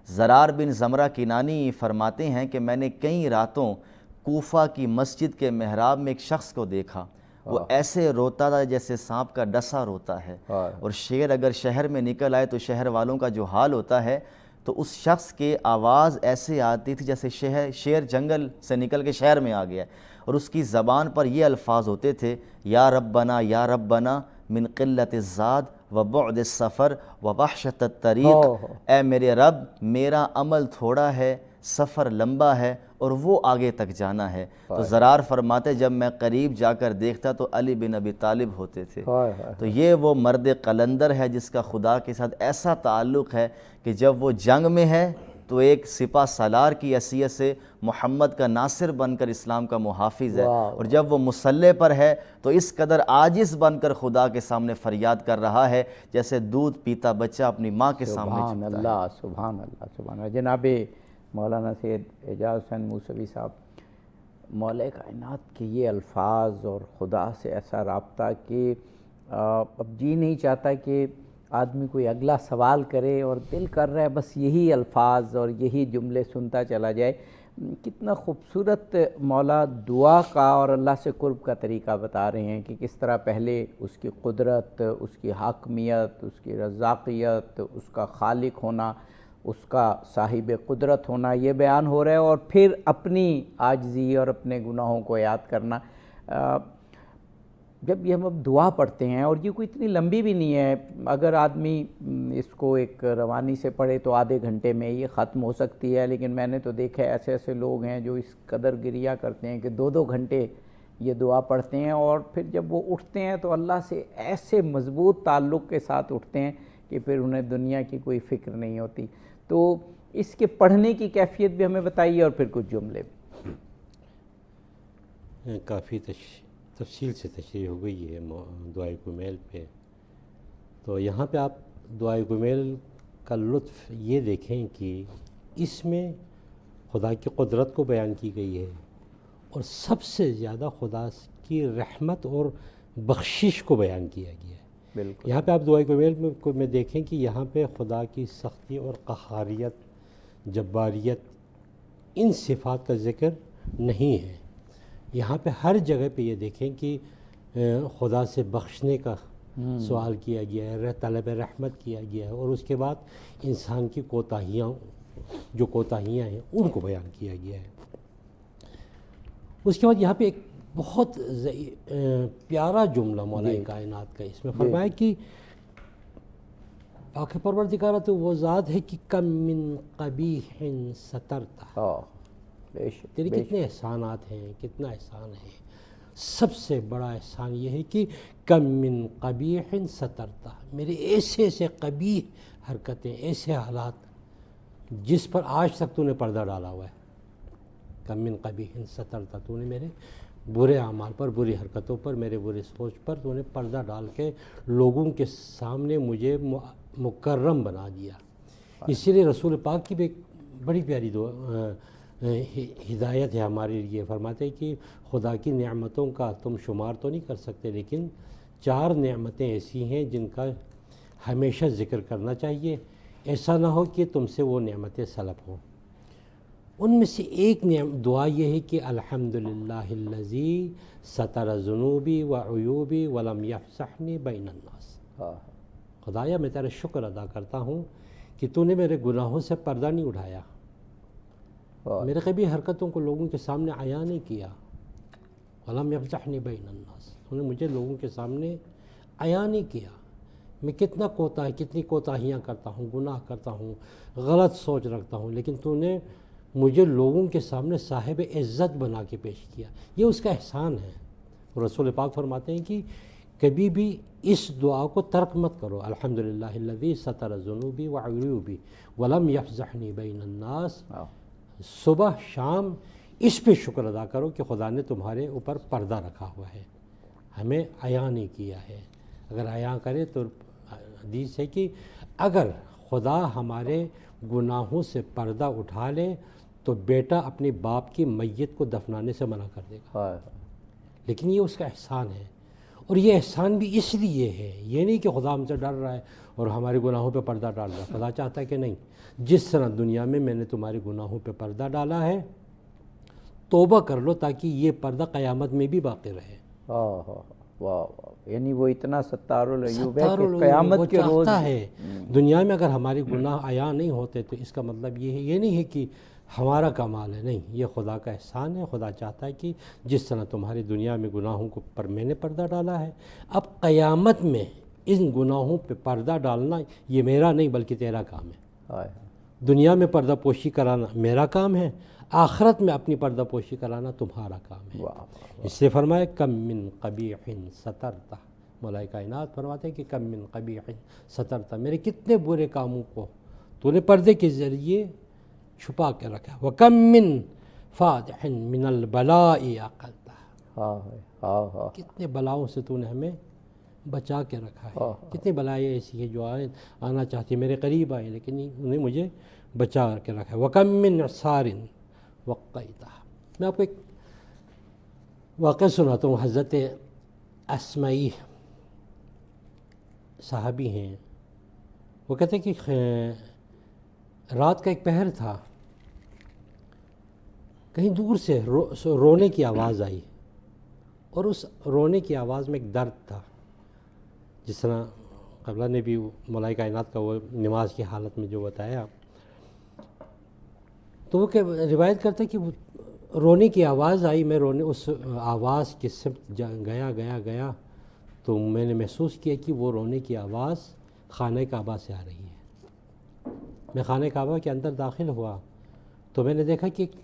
زرار بن زمرہ کنانی فرماتے ہیں کہ میں نے کئی راتوں کوفہ کی مسجد کے محراب میں ایک شخص کو دیکھا، وہ ایسے روتا تھا جیسے سانپ کا ڈسا روتا ہے، اور شیر اگر شہر میں نکل آئے تو شہر والوں کا جو حال ہوتا ہے، تو اس شخص کے آواز ایسے آتی تھی جیسے شیر جنگل سے نکل کے شہر میں آ گیا، اور اس کی زبان پر یہ الفاظ ہوتے تھے، یا ربنا من قلت الزاد و بعد السفر و وحشت الطریق، اے میرے رب میرا عمل تھوڑا ہے، سفر لمبا ہے اور وہ آگے تک جانا ہے۔ تو زرار فرماتے جب میں قریب جا کر دیکھتا تو علی بن ابی طالب ہوتے تھے۔ تو یہ وہ مرد قلندر ہے جس کا خدا کے ساتھ ایسا تعلق ہے کہ جب وہ جنگ میں ہے تو ایک سپہ سالار کی حیثیت سے محمد کا ناصر بن کر اسلام کا محافظ ہے، اور جب وہ مسلح پر ہے تو اس قدر عاجز بن کر خدا کے سامنے فریاد کر رہا ہے جیسے دودھ پیتا بچہ اپنی ماں کے سامنے جھکتا ہے۔ سبحان اللہ، سبحان اللہ۔ جناب مولانا سید اعجاز حسین موسوی صاحب، مولا کائنات کے یہ الفاظ اور خدا سے ایسا رابطہ کہ اب جی نہیں چاہتا کہ آدمی کوئی اگلا سوال کرے، اور دل کر رہا ہے بس یہی الفاظ اور یہی جملے سنتا چلا جائے۔ کتنا خوبصورت مولا دعا کا اور اللہ سے قرب کا طریقہ بتا رہے ہیں کہ کس طرح پہلے اس کی قدرت، اس کی حاکمیت، اس کی رزاقیت، اس کا خالق ہونا، اس کا صاحب قدرت ہونا یہ بیان ہو رہا ہے، اور پھر اپنی عاجزی اور اپنے گناہوں کو یاد کرنا۔ جب یہ ہم اب دعا پڑھتے ہیں، اور یہ کوئی اتنی لمبی بھی نہیں ہے، اگر آدمی اس کو ایک روانی سے پڑھے تو آدھے گھنٹے میں یہ ختم ہو سکتی ہے، لیکن میں نے تو دیکھا ہے ایسے ایسے لوگ ہیں جو اس قدر گریا کرتے ہیں کہ 2 گھنٹے یہ دعا پڑھتے ہیں، اور پھر جب وہ اٹھتے ہیں تو اللہ سے ایسے مضبوط تعلق کے ساتھ اٹھتے ہیں کہ پھر انہیں دنیا کی کوئی فکر نہیں ہوتی۔ تو اس کے پڑھنے کی کیفیت بھی ہمیں بتائیے، اور پھر کچھ جملے بھی۔ کافی تفصیل سے تشریح ہو گئی ہے دعائے کمیل پہ، تو یہاں پہ آپ دعائے کمیل کا لطف یہ دیکھیں کہ اس میں خدا کی قدرت کو بیان کی گئی ہے، اور سب سے زیادہ خدا کی رحمت اور بخشش کو بیان کیا گیا ہے۔ بالکل یہاں پہ آپ دعائے کمیل میں دیکھیں کہ یہاں پہ خدا کی سختی اور قہاریت، جباریت، ان صفات کا ذکر نہیں ہے۔ یہاں پہ ہر جگہ پہ یہ دیکھیں کہ خدا سے بخشنے کا سوال کیا گیا ہے، طلب رحمت کیا گیا ہے، اور اس کے بعد انسان کی جو کوتاہیاں ہیں ان کو بیان کیا گیا ہے۔ اس کے بعد یہاں پہ ایک بہت پیارا جملہ مولا کائنات کا اس میں فرمایا کہ پاک پروردگار تو وہ ذات ہے کہ کم من قبیح سترتا، تیری کتنے احسانات ہیں، کتنا احسان ہے۔ سب سے بڑا احسان یہ ہے کہ کم من قبیح سترتا، میرے ایسے قبیح حرکتیں، ایسے حالات جس پر آج تک تو نے پردہ ڈالا ہوا ہے، کم من قبیح سترتا، تو نے میرے برے اعمال پر، بری حرکتوں پر، میرے برے سوچ پر تو نے پردہ ڈال کے لوگوں کے سامنے مجھے مکرم بنا دیا۔ اسی لیے رسول پاک کی بھی ایک بڑی پیاری ہدایت ہے ہمارے لیے، فرماتے ہیں کہ خدا کی نعمتوں کا تم شمار تو نہیں کر سکتے، لیکن 4 نعمتیں ایسی ہیں جن کا ہمیشہ ذکر کرنا چاہیے، ایسا نہ ہو کہ تم سے وہ نعمتیں سلب ہوں۔ ان میں سے ایک دعا یہ ہے کہ الحمدللہ الذی ستر ذنوبی و عیوبی ولم یفضحنی بین الناس، خدایا میں تیرا شکر ادا کرتا ہوں کہ تو نے میرے گناہوں سے پردہ نہیں اٹھایا، میرے کبھی حرکتوں کو لوگوں کے سامنے عیاں نہیں کیا، ولم یفضحنی بین الناس، تو نے مجھے لوگوں کے سامنے عیاں نہیں کیا۔ میں کتنی کوتاہیاں کرتا ہوں، گناہ کرتا ہوں، غلط سوچ رکھتا ہوں، لیکن تو نے مجھے لوگوں کے سامنے صاحب عزت بنا کے پیش کیا۔ یہ اس کا احسان ہے، رسول پاک فرماتے ہیں کہ کبھی بھی اس دعا کو ترک مت کرو، الحمدللہ الذی ستر ذنوبی وعیوبی ولم یفضحنی بین الناس، صبح شام اس پہ شکر ادا کرو کہ خدا نے تمہارے اوپر پردہ رکھا ہوا ہے، ہمیں عیاں نہیں کیا ہے۔ اگر عیاں کرے تو حدیث ہے کہ اگر خدا ہمارے گناہوں سے پردہ اٹھا لے تو بیٹا اپنے باپ کی میت کو دفنانے سے منع کر دے گا، لیکن یہ اس کا احسان ہے، اور یہ احسان بھی اس لیے ہے، یہ نہیں کہ خدا ہم سے ڈر رہا ہے اور ہمارے گناہوں پہ پردہ ڈال رہا ہے۔ خدا چاہتا ہے کہ نہیں، جس طرح دنیا میں نے تمہارے گناہوں پہ پردہ ڈالا ہے، توبہ کر لو تاکہ یہ پردہ قیامت میں بھی باقی رہے۔ واہ، یعنی وہ اتنا ستار العیوب ہے کہ قیامت کے روز ہے دنیا میں اگر ہمارے گناہ عیاں نہیں ہوتے تو اس کا مطلب یہ نہیں ہے کہ ہمارا کمال ہے، نہیں، یہ خدا کا احسان ہے۔ خدا چاہتا ہے کہ جس طرح تمہاری دنیا میں گناہوں کو پر میں نے پردہ ڈالا ہے، اب قیامت میں ان گناہوں پہ پردہ ڈالنا یہ میرا نہیں بلکہ تیرا کام ہے۔ دنیا میں پردہ پوشی کرانا میرا کام ہے، آخرت میں اپنی پردہ پوشی کرانا تمہارا کام ہے۔ اس لیے فرمایا کم من قبیح سترتہ، مولا کائنات فرماتے ہیں کہ کم من قبیح سترتہ، میرے کتنے برے کاموں کو تو نے پردے کے ذریعے چھپا کے رکھا، وَكَم مِّن فَادِحٍ مِّنَ الْبَلَاءِ عَقَلْتَ، کتنے بلاؤں سے تو نے ہمیں بچا کے رکھا ہے، کتنی بلائیں ایسی ہیں جو آنا چاہتی میرے قریب آئیں لیکن انہیں مجھے بچا کے رکھا ہے۔ وَكَم مِّن عِصَارٍ وَقَّيْتَهُ، میں آپ کو ایک واقعہ سناتا ہوں۔ حضرت اسمعی صحابی ہیں، وہ کہتے ہیں کہ رات کا ایک پہر تھا، کہیں دور سے رونے کی آواز آئی، اور اس رونے کی آواز میں ایک درد تھا، جس طرح قبلہ نے بھی مولا کائنات کا وہ نماز کی حالت میں جو بتایا، تو وہ روایت کرتا ہے کہ رونے کی آواز آئی، میں رونے اس آواز کی سمت گیا تو میں نے محسوس کیا کہ وہ رونے کی آواز خانہ کعبہ سے آ رہی ہے۔ میں خانہ کعبہ کے اندر داخل ہوا تو میں نے دیکھا کہ ایک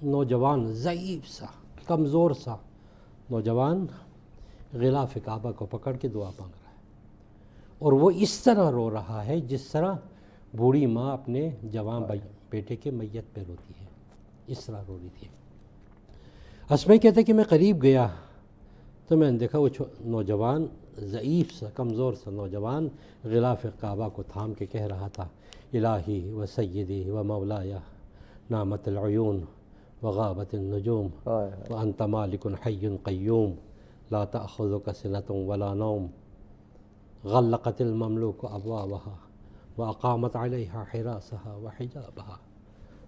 نوجوان ضعیف سا کمزور سا نوجوان غلاف کعبہ کو پکڑ کے دعا مانگ رہا ہے، اور وہ اس طرح رو رہا ہے جس طرح بوڑھی ماں اپنے جوان بیٹے کے میت پہ روتی ہے، اس طرح رو رہی تھی۔ اسمعی کہتے ہیں کہ میں قریب گیا تو میں نے دیکھا وہ نوجوان ضعیف سا کمزور سا نوجوان غلاف کعبہ کو تھام کے کہہ رہا تھا، الہی و سیدی و مولایا نامت العیون وغابت النجوم وانت مالک حی قیوم لا تأخذک سنۃ ولا نوم غلقت المملوک ابوابها واقامت علیہا حراسها وحجابها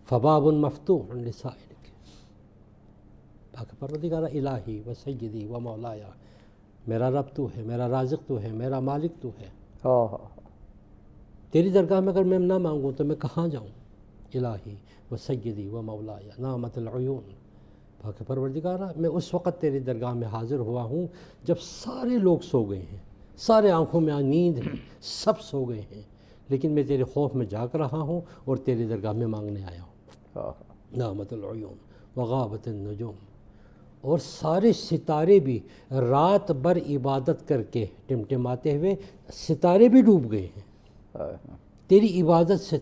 فباب مفتوح لسائلک، پروردگار الہی و سیدی و مولایا، میرا رب تو ہے، میرا رازق تو ہے، میرا مالک تو ہے، تیری درگاہ میں اگر میں نہ مانگوں تو میں کہاں جاؤں؟ الہی و سیدی و مولایا نامت العیون، پروردگارہ میں اس وقت تیری درگاہ میں حاضر ہوا ہوں جب سارے لوگ سو گئے ہیں، سارے آنکھوں میں نیند ہے، سب سو گئے ہیں، لیکن میں تیرے خوف میں جاگ رہا ہوں اور تیری درگاہ میں مانگنے آیا ہوں۔ نامت العیون وغابت النجوم، اور سارے ستارے بھی رات بھر عبادت کر کے ٹمٹماتے ہوئے ستارے بھی ڈوب گئے ہیں، تیری عبادت سے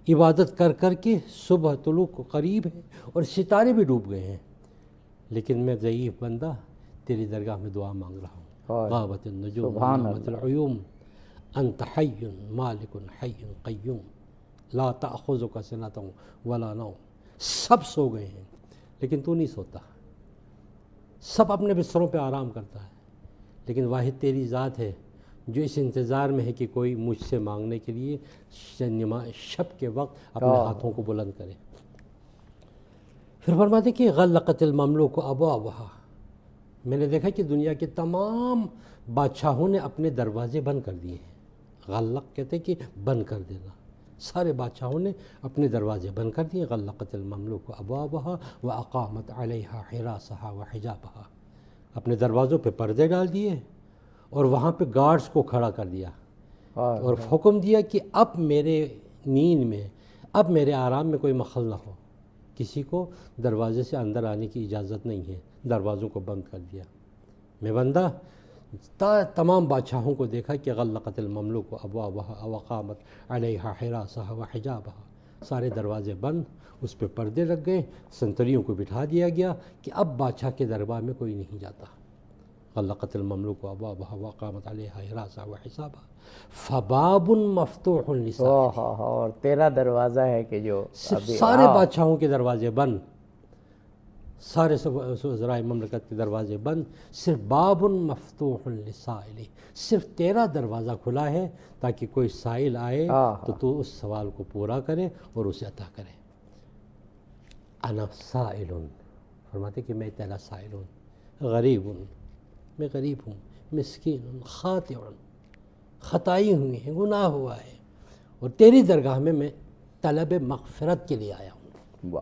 عبادت کر کر کے صبح طلوع کو قریب ہے اور ستارے بھی ڈوب گئے ہیں، لیکن میں ضعیف بندہ تیری درگاہ میں دعا مانگ رہا ہوں۔ غابت النجوم نامت العیوم انت حی مالک حی قیوم لا تأخذک سنۃ ولا نوم، سب سو گئے ہیں لیکن تو نہیں سوتا، سب اپنے بستروں پہ آرام کرتا ہے، لیکن واحد تیری ذات ہے جو اس انتظار میں ہے کہ کوئی مجھ سے مانگنے کے لیے شب کے وقت اپنے ہاتھوں کو بلند کرے۔ پھر فرماتے کہ غلقت المملوک ابوابها، میں نے دیکھا کہ دنیا کے تمام بادشاہوں نے اپنے دروازے بند کر دیے ہیں، غلق کہتے کہ بند کر دینا، سارے بادشاہوں نے اپنے دروازے بند کر دیے۔ غلقت المملوک ابوابها واقامت علیہا حراسها وحجابها، اپنے دروازوں پہ پردے ڈال دیے اور وہاں پہ گارڈز کو کھڑا کر دیا اور حکم دیا کہ اب میرے نیند میں، اب میرے آرام میں کوئی مخل نہ ہو، کسی کو دروازے سے اندر آنے کی اجازت نہیں ہے، دروازوں کو بند کر دیا۔ میں بندہ تمام بادشاہوں کو دیکھا کہ غلقت المملوک ابوابها وقامت علیہا حراسها وحجابها، سارے دروازے بند، اس پہ پردے لگ گئے، سنتریوں کو بٹھا دیا گیا کہ اب بادشاہ کے دربار میں کوئی نہیں جاتا۔ غلقت المملوک ابوابها وقامت علیہا حراسها وحجابها فباب مفتوح للسائل، اور تیرا دروازہ ہے کہ جو سارے بادشاہوں کے دروازے بند، سارے وزرائے مملکت کے دروازے بند، صرف باب مفتوح للسائل، صرف تیرا دروازہ کھلا ہے تاکہ کوئی سائل آئے تو اس سوال کو پورا کرے اور اسے عطا کرے۔ انا سائل، فرماتے کہ میں تیرا سائل ہوں، غریب ہوں، میں غریب ہوں، مسکین، خاطئ، خطائی ہوئی ہے، گناہ ہوا ہے، اور تیری درگاہ میں طلب مغفرت کے لیے آیا ہوں۔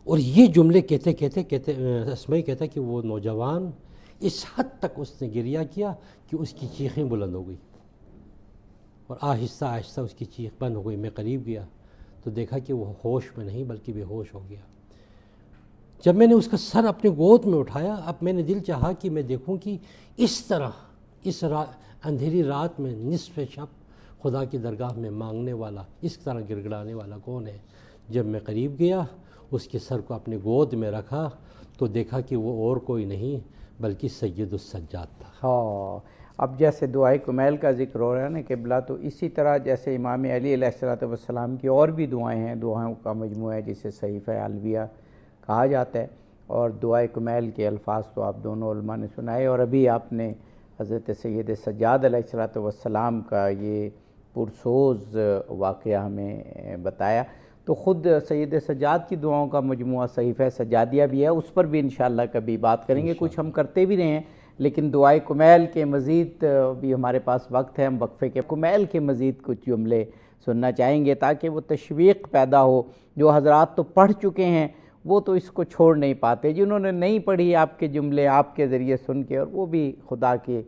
اور یہ جملے کہتے اسمعی کہتا کہ وہ نوجوان اس حد تک اس نے گریہ کیا کہ اس کی چیخیں بلند ہو گئی، اور آہستہ آہستہ اس کی چیخ بند ہو گئی۔ میں قریب گیا تو دیکھا کہ وہ ہوش میں نہیں بلکہ بے ہوش ہو گیا۔ جب میں نے اس کا سر اپنے گود میں اٹھایا، اب میں نے دل چاہا کہ میں دیکھوں کہ اس طرح اس اندھیری رات میں نصف شب خدا کی درگاہ میں مانگنے والا، اس طرح گڑگڑانے والا کون ہے۔ جب میں قریب گیا، اس کے سر کو اپنے گود میں رکھا تو دیکھا کہ وہ اور کوئی نہیں بلکہ سید السجاد تھا۔ ہاں، اب جیسے دعائے کمیل کا ذکر ہو رہا ہے نا قبلہ، تو اسی طرح جیسے امام علی علیہ السلام کی اور بھی دعائیں ہیں، دعاؤں کا مجموعہ ہے جسے صحیفہ علویہ کہا جاتا ہے، اور دعائے کمیل کے الفاظ تو آپ دونوں علماء نے سنائے، اور ابھی آپ نے حضرت سید سجاد علیہ السلام کا یہ پرسوز واقعہ ہمیں بتایا۔ تو خود سید سجاد کی دعاؤں کا مجموعہ صحیفہ سجادیہ بھی ہے، اس پر بھی انشاءاللہ کبھی بات کریں گے، کچھ ہم کرتے بھی رہے ہیں، لیکن دعائے کمیل کے مزید بھی ہمارے پاس وقت ہے، ہم وقفے کے کمیل کے مزید کچھ جملے سننا چاہیں گے تاکہ وہ تشویق پیدا ہو۔ جو حضرات تو پڑھ چکے ہیں وہ تو اس کو چھوڑ نہیں پاتے، جنہوں نے نہیں پڑھی آپ کے جملے آپ کے ذریعے سن کے، اور وہ بھی خدا کے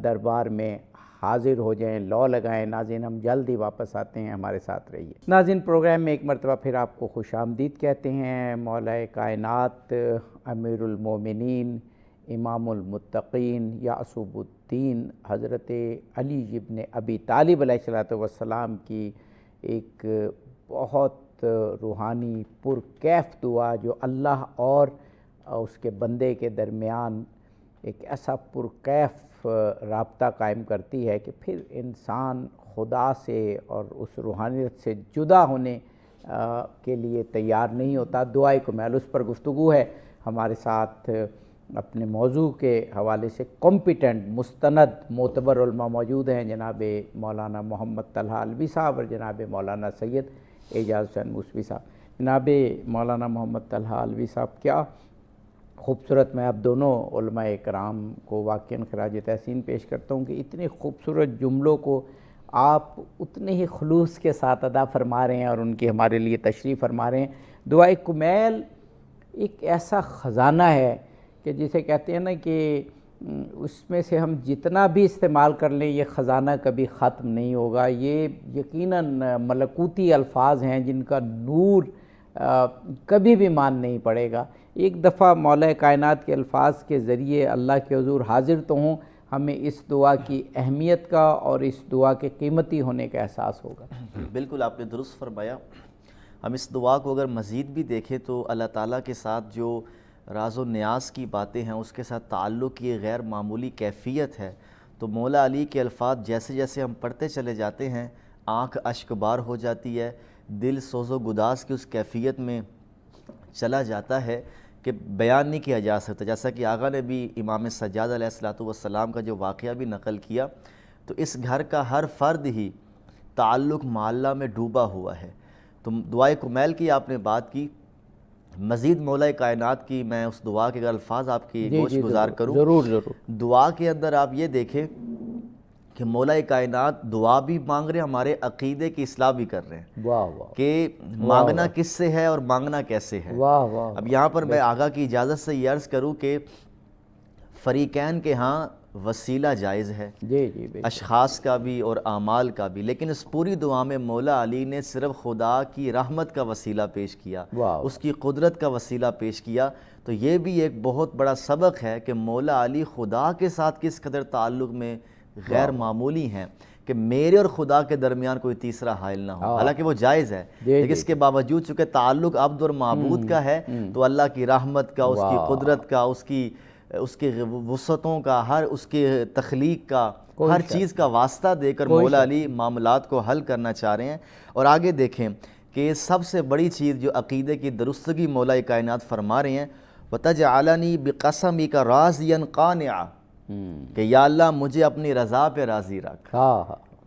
دربار میں حاضر ہو جائیں، لو لگائیں۔ ناظرین، ہم جلد ہی واپس آتے ہیں، ہمارے ساتھ رہیے۔ ناظرین، پروگرام میں ایک مرتبہ پھر آپ کو خوش آمدید کہتے ہیں۔ مولا کائنات، امیر المومنین، امام المتقین، یعصب الدین حضرت علی ابن ابی طالب علیہ السلام کی ایک بہت روحانی پرکیف دعا جو اللہ اور اس کے بندے کے درمیان ایک ایسا پرکیف رابطہ قائم کرتی ہے کہ پھر انسان خدا سے اور اس روحانیت سے جدا ہونے کے لیے تیار نہیں ہوتا۔ دعائے کمیل، اس پر گفتگو ہے۔ ہمارے ساتھ اپنے موضوع کے حوالے سے کمپیٹنٹ، مستند، معتبر علماء موجود ہیں، جناب مولانا محمد طلحہ علوی صاحب اور جناب مولانا سید اعجاز حسین موسوی صاحب۔ جناب مولانا محمد طلحہ علوی صاحب، کیا خوبصورت، میں اب دونوں علماء کرام کو واقعاً خراج تحسین پیش کرتا ہوں کہ اتنے خوبصورت جملوں کو آپ اتنے ہی خلوص کے ساتھ ادا فرما رہے ہیں اور ان کی ہمارے لیے تشریح فرما رہے ہیں۔ دعائے کمیل ایک ایسا خزانہ ہے کہ جسے کہتے ہیں نا کہ اس میں سے ہم جتنا بھی استعمال کر لیں یہ خزانہ کبھی ختم نہیں ہوگا۔ یہ یقیناً ملکوتی الفاظ ہیں جن کا نور کبھی بھی مان نہیں پڑے گا۔ ایک دفعہ مولا کائنات کے الفاظ کے ذریعے اللہ کے حضور حاضر تو ہوں، ہمیں اس دعا کی اہمیت کا اور اس دعا کے قیمتی ہونے کا احساس ہوگا۔ بالکل آپ نے درست فرمایا۔ ہم اس دعا کو اگر مزید بھی دیکھیں تو اللہ تعالیٰ کے ساتھ جو راز و نیاز کی باتیں ہیں، اس کے ساتھ تعلق کی غیر معمولی کیفیت ہے۔ تو مولا علی کے الفاظ جیسے جیسے ہم پڑھتے چلے جاتے ہیں، آنکھ اشک بار ہو جاتی ہے، دل سوز و گداز کی اس کیفیت میں چلا جاتا ہے کہ بیان نہیں کیا جا سکتا۔ جیسا کہ آقا نے بھی امام سجاد علیہ السلام کا جو واقعہ بھی نقل کیا، تو اس گھر کا ہر فرد ہی تعلق مع اللہ میں ڈوبا ہوا ہے۔ تو دعائے کمیل کی آپ نے بات کی، مزید مولا کائنات کی میں اس دعا کے الفاظ آپ کی گوش گزار کروں۔ ضرور ضرور۔ دعا کے اندر آپ یہ دیکھیں کہ مولا کائنات دعا بھی مانگ رہے ہیں، ہمارے عقیدے کی اصلاح بھی کر رہے ہیں۔ واہ واہ، کہ مانگنا کس سے ہے اور مانگنا کیسے ہے۔ واہ واہ۔ اب یہاں پر میں آقا کی اجازت سے یہ عرض کروں کہ فریقین کے ہاں وسیلہ جائز ہے، جی اشخاص کا بھی اور اعمال کا بھی، لیکن اس پوری دعا میں مولا علی نے صرف خدا کی رحمت کا وسیلہ پیش کیا، اس کی قدرت کا وسیلہ پیش کیا۔ تو یہ بھی ایک بہت بڑا سبق ہے کہ مولا علی خدا کے ساتھ کس قدر تعلق میں غیر معمولی ہیں کہ میرے اور خدا کے درمیان کوئی تیسرا حائل نہ ہو، حالانکہ وہ جائز ہے، لیکن اس کے باوجود چونکہ تعلق عبد اور معبود کا ہے تو اللہ کی رحمت کا، اس کی قدرت کا، اس کی وسعتوں کا، ہر اس کی تخلیق کا، ہر چیز کا واسطہ دے کر مولا علی معاملات کو حل کرنا چاہ رہے ہیں۔ اور آگے دیکھیں کہ سب سے بڑی چیز جو عقیدے کی درستگی مولا کائنات فرما رہے ہیں، وَتَجْعَلَنِي بِقَسَمِكَ رَاضِيًا قَانِعًا، کہ یا اللہ مجھے اپنی رضا پہ راضی رکھ۔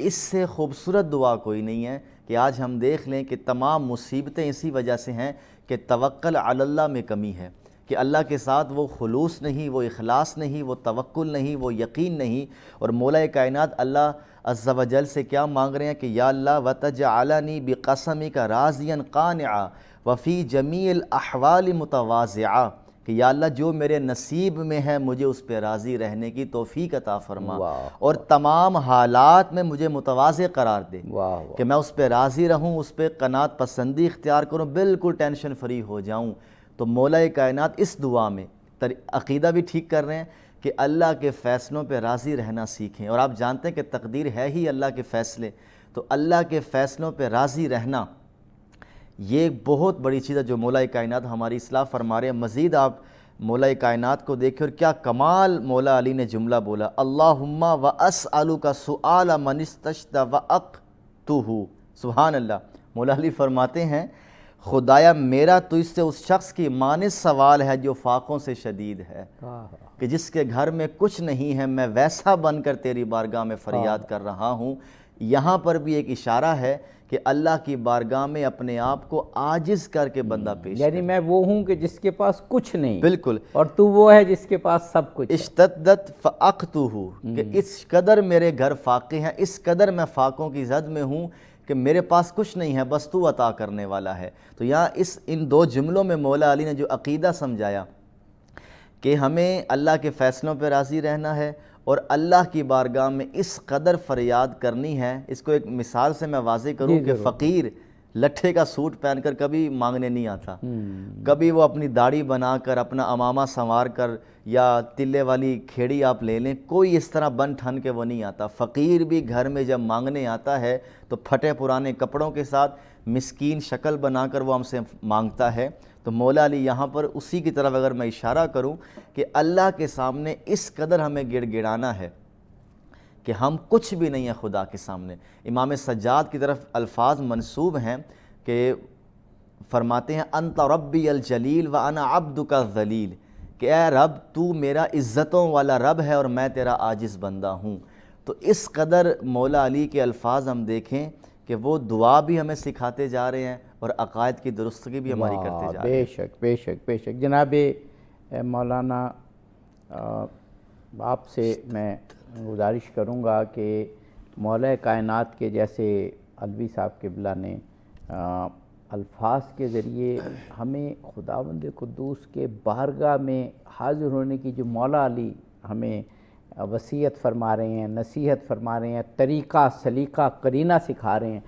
اس سے خوبصورت دعا کوئی نہیں ہے کہ آج ہم دیکھ لیں کہ تمام مصیبتیں اسی وجہ سے ہیں کہ توکل علی اللہ میں کمی ہے، کہ اللہ کے ساتھ وہ خلوص نہیں، وہ اخلاص نہیں، وہ توکل نہیں، وہ یقین نہیں۔ اور مولا کائنات اللہ عز و جل سے کیا مانگ رہے ہیں کہ یا اللہ وَتَجْعَلَنِي بِقَسَمِكَ رَاضِيًا قَانِعًا وَفِي جَمِيعِ الْأَحْوَالِ مُتَوَاضِعًا، کہ یا اللہ جو میرے نصیب میں ہے مجھے اس پہ راضی رہنے کی توفیق عطا فرما، اور تمام حالات میں مجھے متواضع قرار دے کہ میں اس پہ راضی رہوں، اس پہ قناعت پسندی اختیار کروں، بالکل ٹینشن فری ہو جاؤں۔ تو مولا کائنات اس دعا میں عقیدہ بھی ٹھیک کر رہے ہیں کہ اللہ کے فیصلوں پہ راضی رہنا سیکھیں۔ اور آپ جانتے ہیں کہ تقدیر ہے ہی اللہ کے فیصلے، تو اللہ کے فیصلوں پہ راضی رہنا یہ ایک بہت بڑی چیز ہے جو مولا کائنات ہماری اصلاح فرما رہے ہیں۔ مزید آپ مولا کائنات کو دیکھیں اور کیا کمال مولا علی نے جملہ بولا، اللہم واسألک سؤال من استشد وأقتہ، سبحان اللہ۔ مولا علی فرماتے ہیں خدایا میرا تو اس سے اس شخص کی مانند سوال ہے جو فاقوں سے شدید ہے، کہ جس کے گھر میں کچھ نہیں ہے، میں ویسا بن کر تیری بارگاہ میں فریاد کر رہا ہوں۔ یہاں پر بھی ایک اشارہ ہے کہ اللہ کی بارگاہ میں اپنے آپ کو عاجز کر کے بندہ پیش یعنی میں وہ ہوں کہ جس کے پاس کچھ نہیں، بالکل، اور تو وہ ہے جس کے پاس سب کچھ۔ اشتدت فأقتہ، کہ اس قدر میرے گھر فاقے ہیں، اس قدر میں فاقوں کی زد میں ہوں کہ میرے پاس کچھ نہیں ہے، بس تو عطا کرنے والا ہے۔ تو یہاں ان دو جملوں میں مولا علی نے جو عقیدہ سمجھایا کہ ہمیں اللہ کے فیصلوں پہ راضی رہنا ہے اور اللہ کی بارگاہ میں اس قدر فریاد کرنی ہے۔ اس کو ایک مثال سے میں واضح کروں کہ فقیر لٹھے کا سوٹ پہن کر کبھی مانگنے نہیں آتا، کبھی وہ اپنی داڑھی بنا کر، اپنا امامہ سنوار کر، یا تلے والی کھیڑی آپ لے لیں، کوئی اس طرح بن ٹھن کے وہ نہیں آتا۔ فقیر بھی گھر میں جب مانگنے آتا ہے تو پھٹے پرانے کپڑوں کے ساتھ مسکین شکل بنا کر وہ ہم سے مانگتا ہے۔ تو مولا علی یہاں پر اسی کی طرف اگر میں اشارہ کروں کہ اللہ کے سامنے اس قدر ہمیں گڑ گڑانا ہے کہ ہم کچھ بھی نہیں ہیں خدا کے سامنے۔ امام سجاد کی طرف الفاظ منسوب ہیں کہ فرماتے ہیں انت ربی الجلیل وانا عبدک الذلیل، کہ اے رب تو میرا عزتوں والا رب ہے اور میں تیرا عاجز بندہ ہوں۔ تو اس قدر مولا علی کے الفاظ ہم دیکھیں کہ وہ دعا بھی ہمیں سکھاتے جا رہے ہیں اور عقائد کی درستگی بھی ہماری کرتے جا رہے ہیں۔ بے شک بے شک بے شک۔ جناب مولانا آپ سے میں گزارش کروں گا کہ مولا کائنات کے جیسے علوی صاحب قبلہ نے الفاظ کے ذریعے ہمیں خداوند قدوس کے بارگاہ میں حاضر ہونے کی جو مولا علی ہمیں وصیت فرما رہے ہیں، نصیحت فرما رہے ہیں، طریقہ سلیقہ قرینہ سکھا رہے ہیں،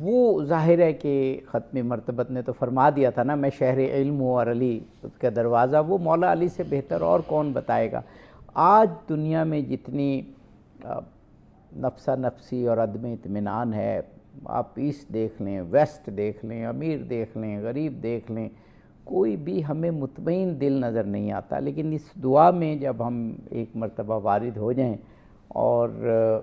وہ ظاہر ہے کہ ختم مرتبت نے تو فرما دیا تھا نا، میں شہر علم ہوں اور علی اس کا دروازہ، وہ مولا علی سے بہتر اور کون بتائے گا۔ آج دنیا میں جتنی نفسہ نفسی اور عدم اطمینان ہے، آپ ایسٹ دیکھ لیں، ویسٹ دیکھ لیں، امیر دیکھ لیں، غریب دیکھ لیں، کوئی بھی ہمیں مطمئن دل نظر نہیں آتا۔ لیکن اس دعا میں جب ہم ایک مرتبہ وارد ہو جائیں، اور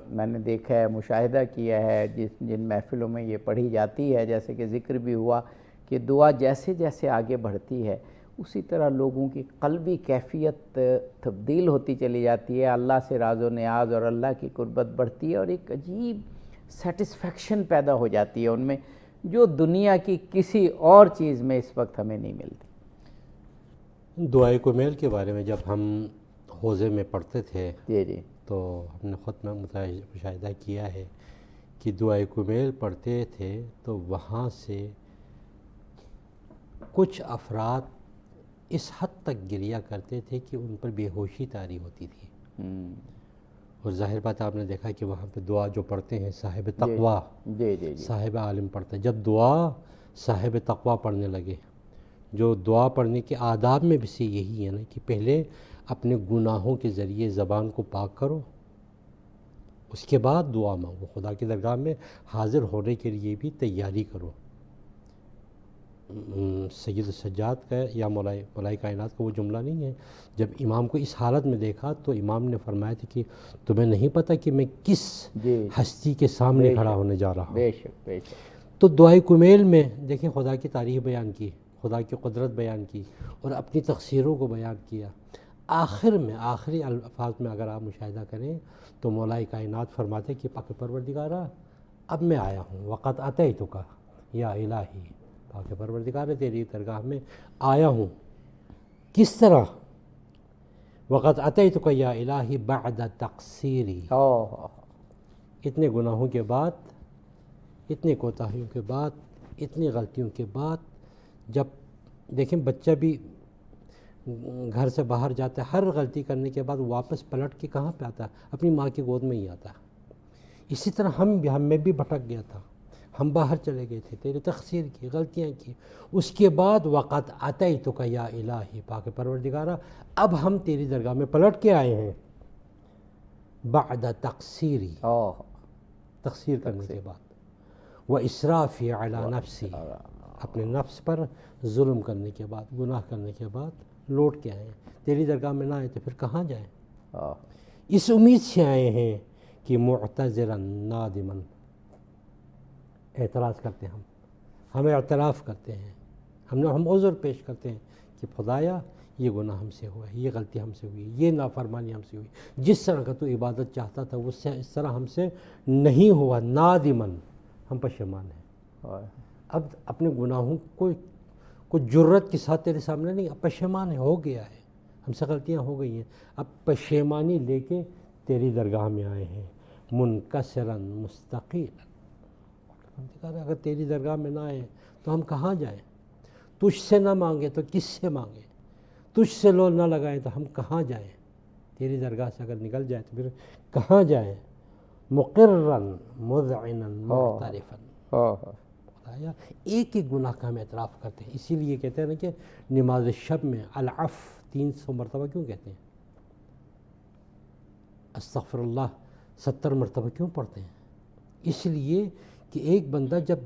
میں نے دیکھا ہے، مشاہدہ کیا ہے جن محفلوں میں یہ پڑھی جاتی ہے، جیسے کہ ذکر بھی ہوا کہ دعا جیسے جیسے آگے بڑھتی ہے اسی طرح لوگوں کی قلبی کیفیت تبدیل ہوتی چلی جاتی ہے، اللہ سے راز و نیاز اور اللہ کی قربت بڑھتی ہے، اور ایک عجیب سیٹسفیکشن پیدا ہو جاتی ہے ان میں، جو دنیا کی کسی اور چیز میں اس وقت ہمیں نہیں ملتی۔ دعائے کمیل کے بارے میں جب ہم حوضے میں پڑھتے تھے جی تو ہم نے خود میں مشاہدہ کیا ہے کہ دعائے کمیل پڑھتے تھے تو وہاں سے کچھ افراد اس حد تک گریہ کرتے تھے کہ ان پر بے ہوشی طاری ہوتی تھی۔ اور ظاہر بات آپ نے دیکھا کہ وہاں پہ دعا جو پڑھتے ہیں صاحب تقویٰ، صاحب عالم پڑھتے ہیں، جب دعا صاحب تقویٰ پڑھنے لگے، جو دعا پڑھنے کے آداب میں بھی سے یہی ہے نا کہ پہلے اپنے گناہوں کے ذریعے زبان کو پاک کرو، اس کے بعد دعا مانگو، خدا کی درگاہ میں حاضر ہونے کے لیے بھی تیاری کرو۔ سید السجاد کا یا مولا کائنات کا وہ جملہ نہیں ہے، جب امام کو اس حالت میں دیکھا تو امام نے فرمایا تھا کہ تمہیں نہیں پتہ کہ میں کس ہستی کے سامنے کھڑا ہونے جا رہا ہوں۔ بے شک بے شک۔ تو دعائے کمیل میں دیکھیں خدا کی تعریف بیان کی، خدا کی قدرت بیان کی اور اپنی تقصیروں کو بیان کیا۔ آخر میں آخری الفاظ میں اگر آپ مشاہدہ کریں تو مولا کائنات فرماتے کہ پاک پروردگارہ اب میں آیا ہوں، وقت اتیتک یا الہی، پاک پروردگار تیری درگاہ میں آیا ہوں۔ کس طرح؟ وقت اتیتک یا الہی بعد تقصیری، اتنے گناہوں کے بعد، اتنے کوتاہیوں کے بعد، اتنی غلطیوں کے بعد۔ جب دیکھیں بچہ بھی گھر سے باہر جاتا ہے، ہر غلطی کرنے کے بعد واپس پلٹ کے کہاں پہ آتا ہے؟ اپنی ماں کی گود میں ہی آتا ہے۔ اسی طرح ہم میں بھی بھٹک گیا تھا، ہم باہر چلے گئے تھے، تیری تقصیر کی، غلطیاں کی، اس کے بعد وقت اتیتک یا الہی، پاک پروردگارہ اب ہم تیری درگاہ میں پلٹ کے آئے ہیں، بعد تقصیری، تقصیر کرنے کے بعد، واسرافی علی نفسی، اپنے نفس پر ظلم کرنے کے بعد، گناہ کرنے کے بعد لوٹ کے آئے ہیں۔ تیری درگاہ میں نہ آئے تو پھر کہاں جائیں؟ اس امید سے آئے ہیں کہ معتذرا نادما، اعتراض کرتے ہیں ہم اعتراف کرتے ہیں، ہم عذر پیش کرتے ہیں کہ خدایا یہ گناہ ہم سے ہوا ہے، یہ غلطی ہم سے ہوئی، یہ نافرمانی ہم سے ہوئی، جس طرح کا تو عبادت چاہتا تھا وہ اس طرح ہم سے نہیں ہوا، نادمن، ہم پشیمان ہیں۔ اب اپنے گناہوں کو جرت کے ساتھ تیرے سامنے نہیں، اب پشیمان ہے، ہو گیا ہے، ہم سے غلطیاں ہو گئی ہیں، اب پشیمانی لے کے تیری درگاہ میں آئے ہیں، منکسرا مستقیلا، اگر تیری درگاہ میں نہ آئے تو ہم کہاں جائیں؟ تجھ سے نہ مانگے تو کس سے مانگیں؟ تجھ سے لو نہ لگائیں تو ہم کہاں جائیں؟ تیری درگاہ سے اگر نکل جائے تو پھر کہاں جائیں؟ مقرا مذعنا معترفا، ایک ایک گناہ کا ہم اعتراف کرتے ہیں۔ اسی لیے کہتے ہیں نا کہ نماز شب میں العفو 300 مرتبہ کیوں کہتے ہیں؟ استغفر اللہ 70 مرتبہ کیوں پڑھتے ہیں؟ اس لیے کہ ایک بندہ جب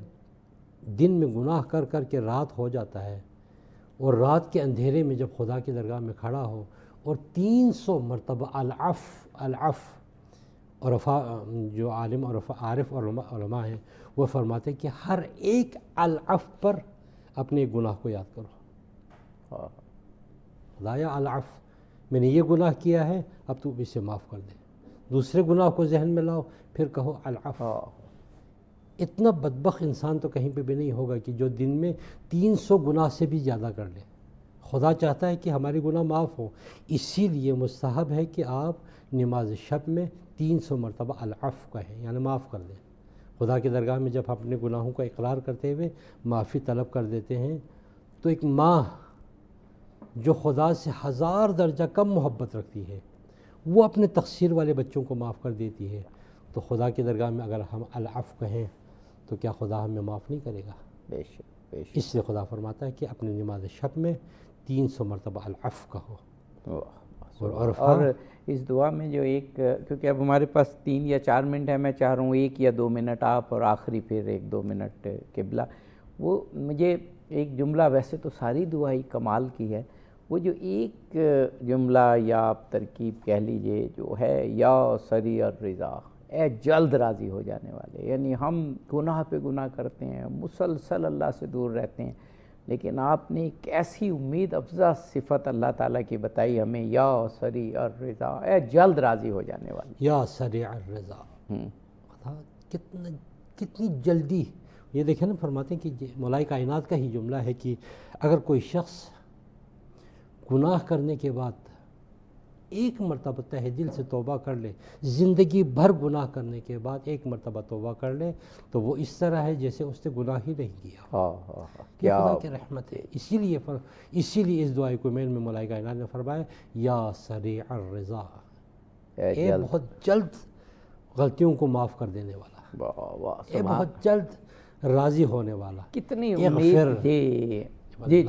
دن میں گناہ کر کر کے رات ہو جاتا ہے اور رات کے اندھیرے میں جب خدا کی درگاہ میں کھڑا ہو اور 300 مرتبہ العفو، عرفاء جو عالم اور عارف اور علماء ہیں وہ فرماتے ہیں کہ ہر ایک العفو پر اپنے گناہ کو یاد کرو، خدایا العفو، میں نے یہ گناہ کیا ہے، اب تو اسے معاف کر دے۔ دوسرے گناہ کو ذہن میں لاؤ، پھر کہو العفو۔ اتنا بدبخت انسان تو کہیں پہ بھی نہیں ہوگا کہ جو دن میں 300 گناہ سے بھی زیادہ کر لے۔ خدا چاہتا ہے کہ ہمارے گناہ معاف ہو، اسی لیے مستحب ہے کہ آپ نماز شب میں 300 مرتبہ العفو کہیں، یعنی معاف کر دیں۔ خدا کی درگاہ میں جب اپنے گناہوں کا اقرار کرتے ہوئے معافی طلب کر دیتے ہیں تو ایک ماں جو خدا سے 1000 درجہ کم محبت رکھتی ہے وہ اپنے تقصیر والے بچوں کو معاف کر دیتی ہے، تو خدا کی درگاہ میں اگر ہم العفو کہیں تو کیا خدا ہمیں معاف نہیں کرے گا؟ بے شک بے شک۔ اس لیے خدا فرماتا ہے کہ اپنے نماز شب میں 300 مرتبہ العفو کہو۔ اور اس دعا میں جو ایک، کیونکہ اب ہمارے پاس 3 یا 4 منٹ ہے، میں چاہ رہا ہوں 1 یا 2 منٹ آپ اور آخری پھر 1-2 منٹ قبلہ، وہ مجھے ایک جملہ، ویسے تو ساری دعا ہی کمال کی ہے، وہ جو ایک جملہ یا آپ ترکیب کہہ لیجئے جو ہے، یا سریع الرضا، اے جلد راضی ہو جانے والے، یعنی ہم گناہ پہ گناہ کرتے ہیں، مسلسل اللہ سے دور رہتے ہیں، لیکن آپ نے ایک ایسی امید افزا صفت اللہ تعالیٰ کی بتائی ہمیں، یا سریع الرضا، اے جلد راضی ہو جانے والے، یا سریع الرضا، خدا کتنی جلدی، یہ دیکھیں نا فرماتے ہیں کہ مولا کائنات کا ہی جملہ ہے کہ اگر کوئی شخص گناہ کرنے کے بعد ایک مرتبہ تہ دل سے توبہ کر لے، زندگی بھر گناہ کرنے کے بعد ایک مرتبہ توبہ کر لے تو وہ اس طرح ہے جیسے اس نے گناہ ہی نہیں کیا۔ یہ خدا کی رحمت ہے۔ اسی لیے اس دعائے کمیل میں مولا کائنات نے فرمایا یا سریع الرضا، اے بہت جلد غلطیوں کو معاف کر دینے والا، اے بہت جلد راضی ہونے والا، کتنی امید تھی جی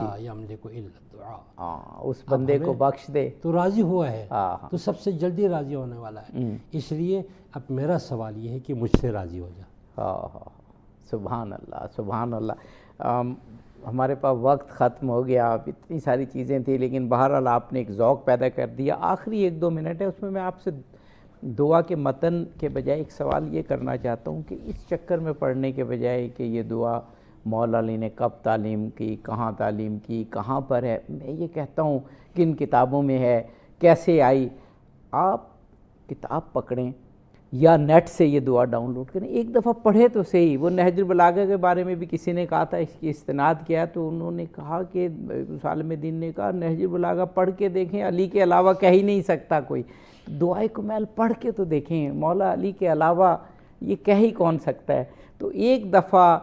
اس بندے کو بخش دے، تو راضی ہوا ہے تو سب سے جلدی راضی ہونے والا ہے، اس لیے اب میرا سوال یہ ہے کہ مجھ سے راضی ہو جا۔ سبحان اللہ سبحان اللہ۔ ہمارے پاس وقت ختم ہو گیا، اب اتنی ساری چیزیں تھیں، لیکن بہرحال آپ نے ایک ذوق پیدا کر دیا۔ آخری 1-2 منٹ ہے، اس میں آپ سے دعا کے متن کے بجائے ایک سوال یہ کرنا چاہتا ہوں کہ اس چکر میں پڑھنے کے بجائے کہ یہ دعا مولا علی نے کب تعلیم کی، کہاں تعلیم کی، کہاں پر ہے، میں یہ کہتا ہوں کن کتابوں میں ہے، کیسے آئی، آپ کتاب پکڑیں یا نیٹ سے یہ دعا ڈاؤن لوڈ کریں، ایک دفعہ پڑھے تو صحیح۔ وہ نہج البلاغہ کے بارے میں بھی کسی نے کہا تھا، اس کی استناد کیا تو انہوں نے کہا کہ عالم دین نے کہا نہج البلاغہ پڑھ کے دیکھیں، علی کے علاوہ کہہ ہی نہیں سکتا کوئی، دعائے کمیل پڑھ کے تو دیکھیں، مولا علی کے علاوہ یہ کہہ ہی کون سکتا ہے۔ تو ایک دفعہ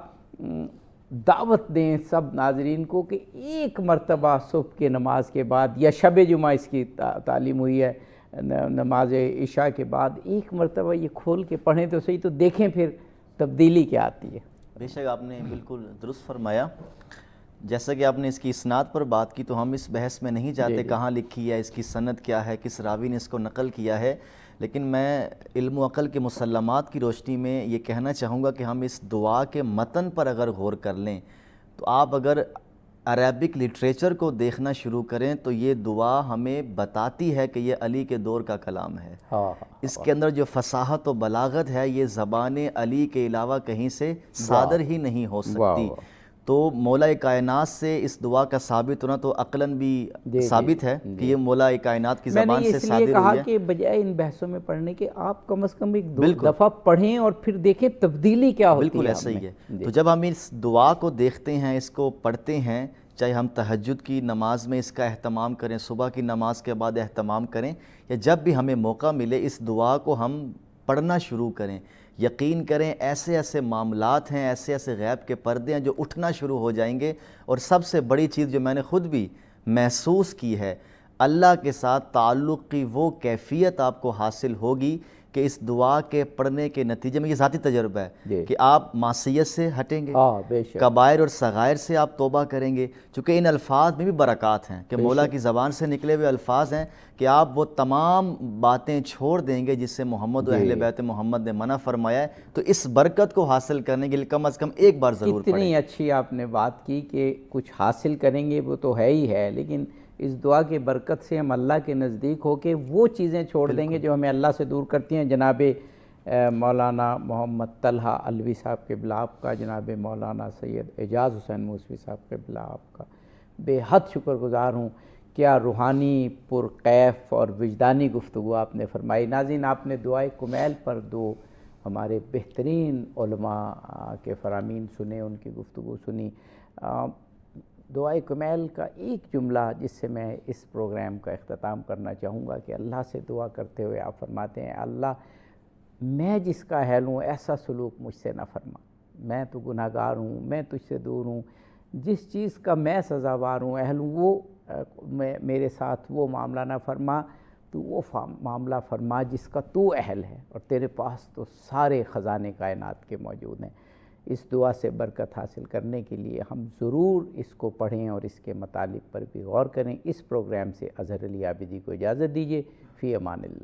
دعوت دیں سب ناظرین کو کہ ایک مرتبہ صبح کے نماز کے بعد، یا شب جمعہ اس کی تعلیم ہوئی ہے نماز عشاء کے بعد، ایک مرتبہ یہ کھول کے پڑھیں تو صحیح، تو دیکھیں پھر تبدیلی کیا آتی ہے۔ بے شک آپ نے بالکل درست فرمایا۔ جیسا کہ آپ نے اس کی اسناد پر بات کی تو ہم اس بحث میں نہیں جاتے کہاں لکھی ہے، اس کی سند کیا ہے، کس راوی نے اس کو نقل کیا ہے، لیکن میں علم و عقل کے مسلمات کی روشنی میں یہ کہنا چاہوں گا کہ ہم اس دعا کے متن پر اگر غور کر لیں تو آپ اگر عربک لٹریچر کو دیکھنا شروع کریں تو یہ دعا ہمیں بتاتی ہے کہ یہ علی کے دور کا کلام ہے۔ اس کے اندر جو فصاحت و بلاغت ہے یہ زبان علی کے علاوہ کہیں سے صادر ہی نہیں ہو سکتی۔ تو مولا کائنات سے اس دعا کا ثابت ہونا تو عقلاً بھی ثابت ہے کہ یہ مولا کائنات کی زبان سے صادر ہوئی ہے۔ میں نے اس لیے کہا کہ بجائے ان بحثوں میں پڑھنے کے آپ کم از کم ایک دفعہ پڑھیں اور پھر دیکھیں تبدیلی کیا ہوتی ہے۔ بالکل ایسا ہی ہے۔ تو جب ہم اس دعا کو دیکھتے ہیں، اس کو پڑھتے ہیں، چاہے ہم تہجد کی نماز میں اس کا اہتمام کریں، صبح کی نماز کے بعد اہتمام کریں، یا جب بھی ہمیں موقع ملے اس دعا کو ہم پڑھنا شروع کریں، یقین کریں ایسے ایسے معاملات ہیں، ایسے ایسے غیب کے پردے ہیں جو اٹھنا شروع ہو جائیں گے۔ اور سب سے بڑی چیز جو میں نے خود بھی محسوس کی ہے، اللہ کے ساتھ تعلق کی وہ کیفیت آپ کو حاصل ہوگی کہ اس دعا کے پڑھنے کے نتیجے میں، یہ ذاتی تجربہ ہے کہ آپ معصیت سے ہٹیں گے، کبائر اور صغائر سے آپ توبہ کریں گے، چونکہ ان الفاظ میں بھی برکات ہیں کہ مولا کی زبان سے نکلے ہوئے الفاظ ہیں کہ آپ وہ تمام باتیں چھوڑ دیں گے جس سے محمد و اہل بیت محمد نے منع فرمایا ہے۔ تو اس برکت کو حاصل کرنے کے لیے کم از کم ایک بار ضرور پڑھیں۔ اتنی اچھی آپ نے بات کی کہ کچھ حاصل کریں گے وہ تو ہے ہی ہے، لیکن اس دعا کی برکت سے ہم اللہ کے نزدیک ہو کے وہ چیزیں چھوڑ دیں گے جو ہمیں اللہ سے دور کرتی ہیں۔ جناب مولانا محمد طلحہ علوی صاحب کے بلاب کا، جناب مولانا سید اعجاز حسین موسوی صاحب کے بلاب کا بے حد شکر گزار ہوں۔ کیا روحانی پرکیف اور وجدانی گفتگو آپ نے فرمائی۔ ناظرین، آپ نے دعائے کمیل پر 2 ہمارے بہترین علماء کے فرامین سنے، ان کی گفتگو سنی۔ دعائے کمیل کا ایک جملہ جس سے میں اس پروگرام کا اختتام کرنا چاہوں گا کہ اللہ سے دعا کرتے ہوئے آپ فرماتے ہیں، اللہ میں جس کا اہل ہوں ایسا سلوک مجھ سے نہ فرما، میں تو گناہ گار ہوں، میں تجھ سے دور ہوں، جس چیز کا میں سزاوار ہوں، اہل ہوں، وہ میرے ساتھ وہ معاملہ نہ فرما، تو وہ معاملہ فرما جس کا تو اہل ہے، اور تیرے پاس تو سارے خزانے کائنات کے موجود ہیں۔ اس دعا سے برکت حاصل کرنے کے لیے ہم ضرور اس کو پڑھیں اور اس کے مطالب پر بھی غور کریں۔ اس پروگرام سے اظہر علی عابدی کو اجازت دیجیے۔ فی امان اللہ۔